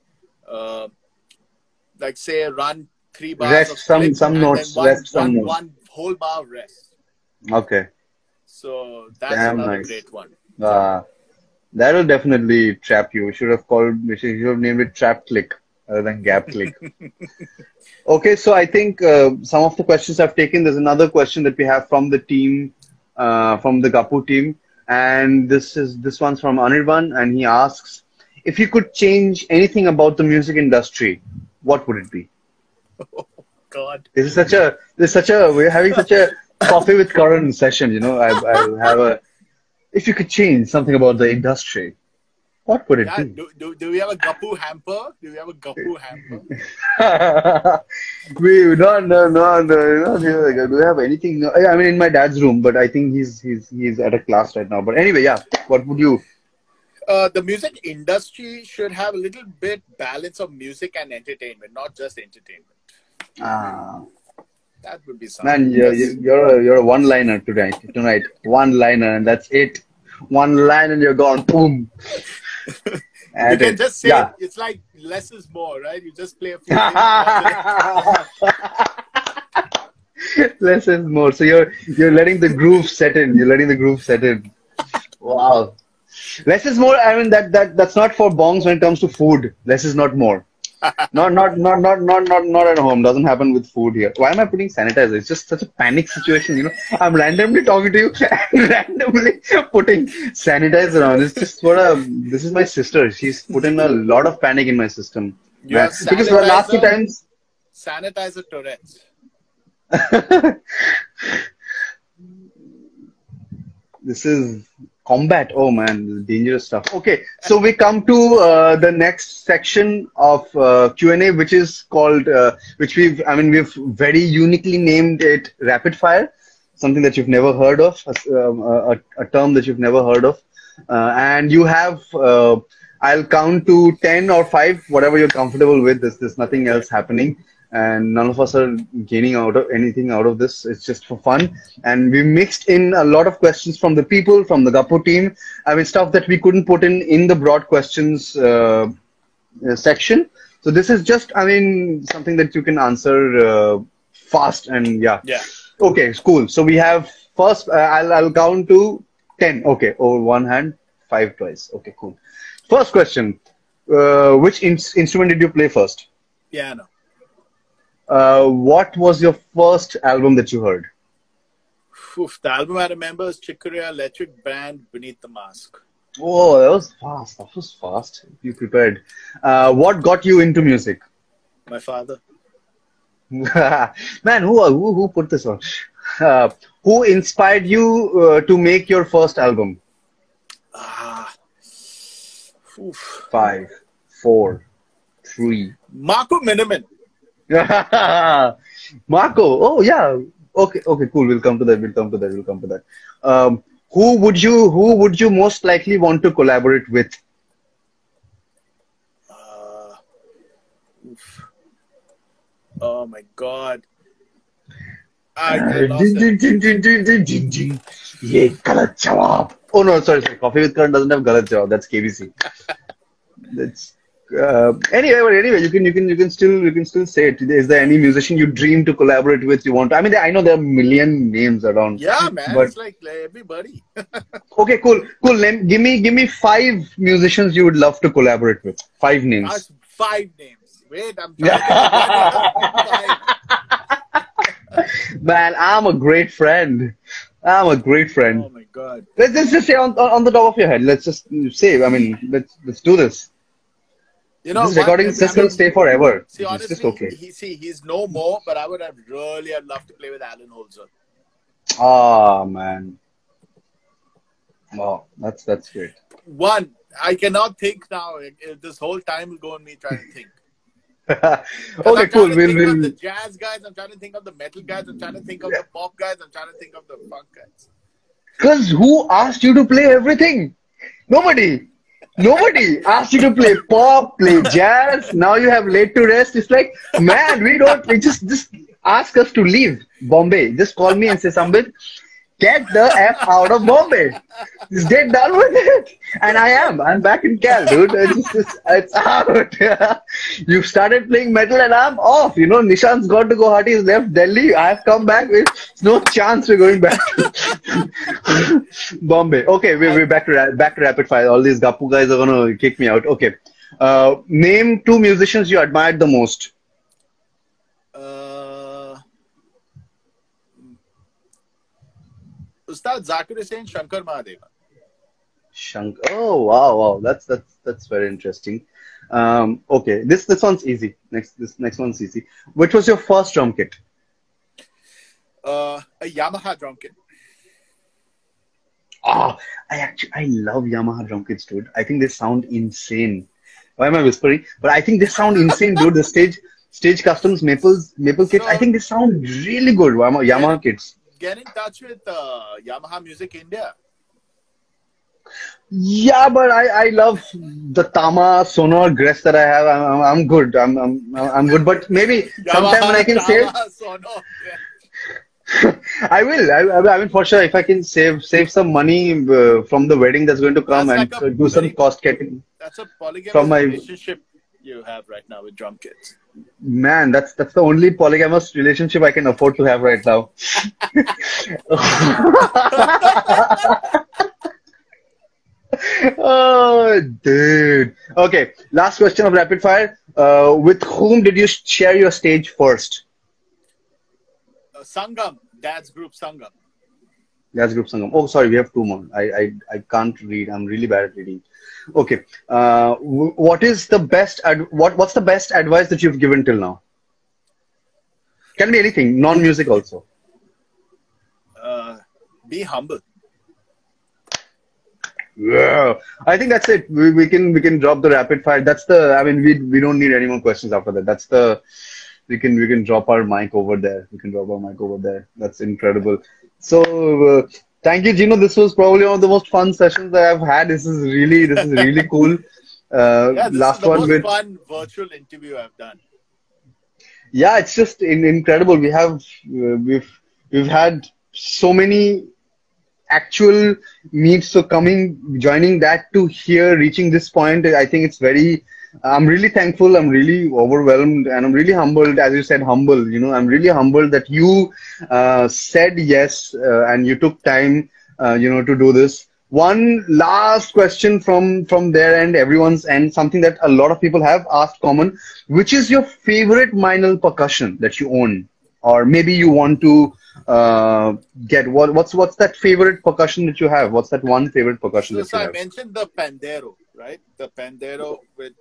say, run 3 bars rest of some click and notes, then rest some notes. one whole bar of rest. Okay. So that's another great one. That will definitely trap you. We should have named it Trap Click rather than Gap Click. Okay, so I think some of the questions I've taken. There's another question that we have from the team, from the Gappu team, and this one's from Anirban, and he asks, if you could change anything about the music industry, what would it be? Oh God! We're having such a coffee with Karan session. I'll have if you could change something about the industry, what would it be? Do we have a Gappu hamper? Do we have a Gappu hamper? Do we have anything? I mean, in my dad's room, but I think he's at a class right now. But anyway, what would you? The music industry should have a little bit balance of music and entertainment, not just entertainment. That would be something. Man, you're a one-liner tonight. One-liner, and that's it. One line and you're gone. Boom. You can just say it's like less is more, right? You just play a few things. Less is more. So you're letting the groove set in. Wow. Less is more. I mean that's not for bongs when it comes to food. Less is not more. Not at home. Doesn't happen with food here. Why am I putting sanitizer? It's just such a panic situation, I'm randomly talking to you and randomly putting sanitizer on. It's just this is my sister. She's put in a lot of panic in my system. Because the last 2 times sanitizer Tourette's. This is combat. Oh man, dangerous stuff. Okay, so we come to the next section of Q&A, which is called, we've very uniquely named it Rapid Fire. something that you've never heard of, a term that you've never heard of, and you have. I'll count to 10 or 5, whatever you're comfortable with. There's nothing else happening, and none of us are gaining out of anything out of this. It's just for fun, and we mixed in a lot of questions from the people, from the Gappu team. I mean, stuff that we couldn't put in the broad questions section. So this is just, I mean, something that you can answer fast, and yeah. Yeah. Okay, cool. So we have first. I'll count to 10. Okay, over one hand, 5 twice. Okay, cool. First question. Which instrument did you play first? Piano. What was your first album that you heard? Oof, the album I remember is Chick Corea Electric Band Beneath the Mask. Oh, that was fast. That was fast. You prepared. What got you into music? My father. Man, who put this on? Who inspired you to make your first album? Oof. 5, 4, 3. Marco Miniman. Marco. Oh yeah. Okay. Okay. Cool. We'll come to that. We'll come to that. We'll come to that. Who would you most likely want to collaborate with? Oof. Oh my God. I lost it. Ye galat jawab. Oh no, sorry. Coffee with Karan doesn't have galat jawab. That's KBC. That's anyway. You can still say it. Is there any musician you dream to collaborate with? You want to? I mean, I know there are a million names around. Yeah, man. But, it's like everybody. okay, cool. Give me 5 musicians you would love to collaborate with. 5 names. That's 5 names. Wait, I'm trying to Man, I'm a great friend. I'm a great friend. Oh my God. Let's just say on the top of your head. Let's just say. I mean, let's do this. You know, this recording is just going to stay forever. See, honestly, it's just okay. He's no more, but I would have really loved to play with Alan Holzer. Oh man. Wow, that's great. One, I cannot think now. This whole time will go on me trying to think. Okay, cool. I'm trying to think of the jazz guys. I'm trying to think of the metal guys. I'm trying to think of the pop guys. I'm trying to think of the funk guys. Because who asked you to play everything? Nobody. Nobody asked you to play pop, play jazz. Now you have laid to rest. It's like, man, we just ask us to leave Bombay. Just call me and say, Sambit, get the F out of Bombay. Just get done with it. And I'm back in Cal, dude. It's out. You've started playing metal and I'm off. You know, Nishan's got to go. He's left Delhi. I've come back with no chance we're going back to Bombay. Okay, we're back to rapid fire. All these Gappu guys are going to kick me out. Okay. Name 2 musicians you admired the most. Ustad Zakir Hussain, Shankar Mahadeva. Oh wow, that's very interesting. Okay, this one's easy. This next one's easy. Which was your first drum kit? A Yamaha drum kit. Oh, I love Yamaha drum kits, dude. I think they sound insane. Why am I whispering? But I think they sound insane, dude. The stage customs maple kits. I think they sound really good. Yamaha kits. Get in touch with Yamaha Music India. Yeah, but I love the Tama Sonor Gress that I have. I'm good. I'm good. But maybe sometime when I can save, I will. I mean, for sure, if I can save some money from the wedding that's going to come and like do some cost cutting. That's a polygamous relationship you have right now with drum kits. Man, that's the only polygamous relationship I can afford to have right now. Oh, dude. Okay, last question of rapid fire. With whom did you share your stage first? Sangam, Dad's group Sangam. Dad's group Sangam. Oh, sorry, we have 2 more. I can't read. I'm really bad at reading. Okay. What's the best advice that you've given till now? Can be anything, non-music also. Be humble. Yeah, I think that's it. We can drop the rapid fire. I mean, we don't need any more questions after that. We can drop our mic over there. We can drop our mic over there. That's incredible. So thank you, Gino. This was probably one of the most fun sessions that I've had. This is really cool. Yeah, this is Last the one most with fun virtual interview I've done. yeah, it's just incredible. We've had so many actual meets. So coming, joining that to here, reaching this point, I think it's very. I'm really thankful. I'm really overwhelmed, and I'm really humbled. As you said, humble. I'm really humbled that you said yes and you took time, to do this. One last question from their end, everyone's end, something that a lot of people have asked common. Which is your favorite vinyl percussion that you own, or maybe you want to get what's that favorite percussion that you have? What's that one favorite percussion that So you I have? mentioned the pandero, right? The pandero with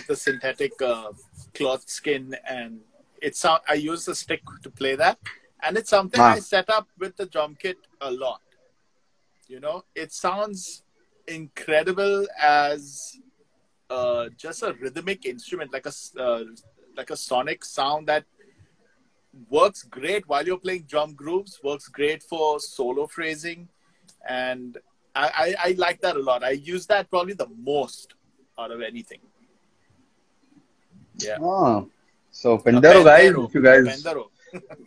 the synthetic cloth skin, and I use the stick to play that, and it's something I Ah, set up with the drum kit a lot. It sounds incredible as just a rhythmic instrument, like a sonic sound that works great while you're playing drum grooves, works great for solo phrasing, and I like that a lot. I use that probably the most out of anything. Yeah, ah. So a Pendero guys, pandero, if you guys pandero.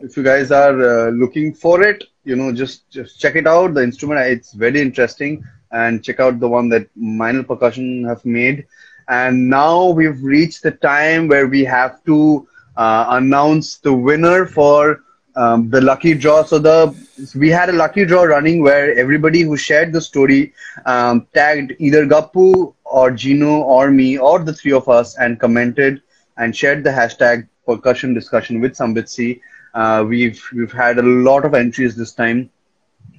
if you guys are looking for it, just check it out. The instrument, it's very interesting, and check out the one that Minor Percussion have made. And now we've reached the time where we have to announce the winner for the lucky draw. So we had a lucky draw running where everybody who shared the story tagged either Gappu or Gino or me or the three of us and commented and shared the hashtag percussion discussion with Sambitsi. We've had a lot of entries this time,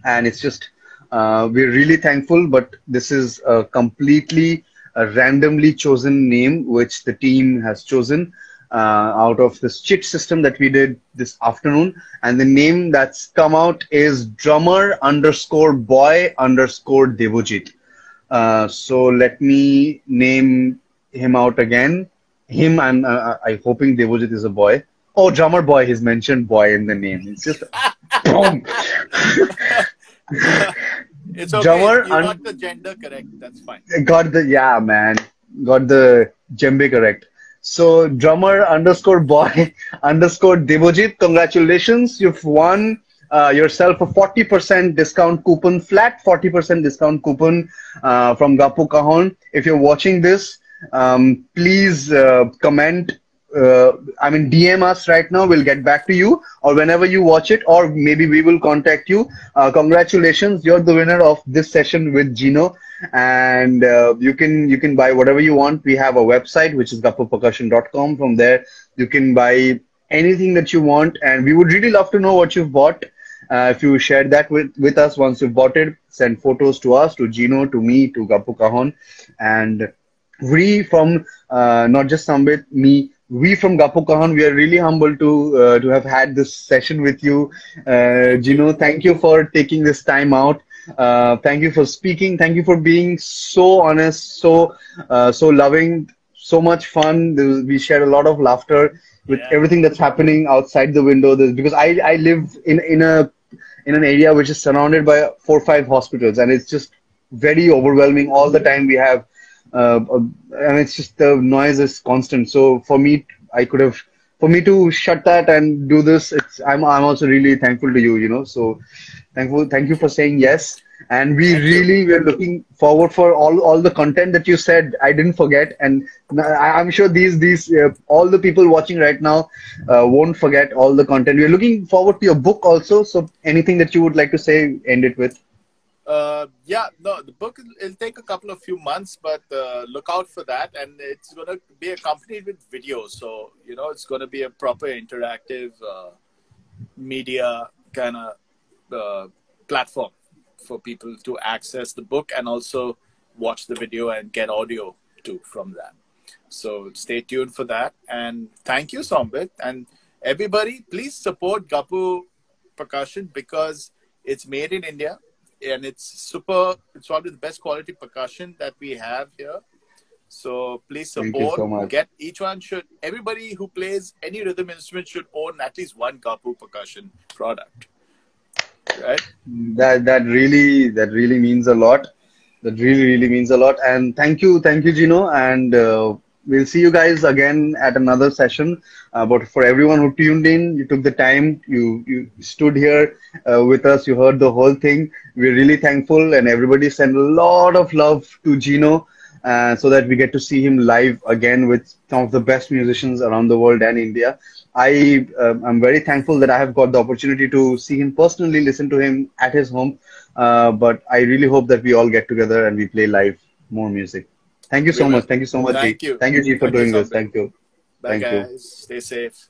and it's just we're really thankful. But this is a completely randomly chosen name which the team has chosen out of this chit system that we did this afternoon, and the name that's come out is drummer underscore boy underscore Devojit. So let me name him out again. Him, and I'm hoping Devojit is a boy. Oh, drummer boy. He's mentioned boy in the name. It's just boom. It's okay. Drummer You got the gender correct. That's fine. got the yeah man, got the djembe correct. So drummer underscore boy underscore Devojit. Congratulations, you've won yourself a 40% discount coupon, flat 40% discount coupon from Gappu Cajon. If you're watching this, please comment. DM us right now. We'll get back to you, or whenever you watch it, or maybe we will contact you. Congratulations, you're the winner of this session with Gino, and you can buy whatever you want. We have a website which is gappupercussion.com. From there, you can buy anything that you want, and we would really love to know what you've bought. If you shared that with us once you've bought it, send photos to us, to Gino, to me, to Gappu Cajon, and we from not just Sambit, me, we from Gappu Cajon, we are really humbled to have had this session with you. Thank you. Gino, thank you for taking this time out. Thank you for speaking. Thank you for being so honest, so loving, so much fun. We shared a lot of laughter with Yeah. everything that's happening outside the window. Because I live in an area which is surrounded by 4 or 5 hospitals, and it's just very overwhelming all the time. We have and it's just the noise is constant. So for me to shut that and do this, I'm also really thankful to you. So thank you Thank for you. saying yes. And Thank you. we're looking forward for all the content that you said. I didn't forget, and I'm sure these all the people watching right now won't forget all the content. We're looking forward to your book also. So anything that you would like to say, end it with. Yeah, no, the book it'll take a couple of few months, but look out for that, and it's gonna be accompanied with videos. So it's gonna be a proper interactive media kind of platform for people to access the book and also watch the video and get audio too from that. So stay tuned for that, and thank you, Sombit, and everybody. Please support Gappu Percussion because it's made in India. And it's probably the best quality percussion that we have here. So please Thank you support. so much. Everybody who plays any rhythm instrument should own at least one Gappu percussion product. right? That really means a lot. That really means a lot. And thank you, Gino. And we'll see you guys again at another session. But for everyone who tuned in, you took the time, you stood here with us, you heard the whole thing. We're really thankful, and everybody send a lot of love to Gino. So that we get to see him live again with some of the best musicians around the world and India. I'm very thankful that I have got the opportunity to see him personally, listen to him at his home. But I really hope that we all get together and we play live more music. Thank you We so will. much. Thank you so much, G. Thank you. Thank you, G, for Thank you, doing this. Sambe. Thank you. Bye, Thank you. guys. Stay safe.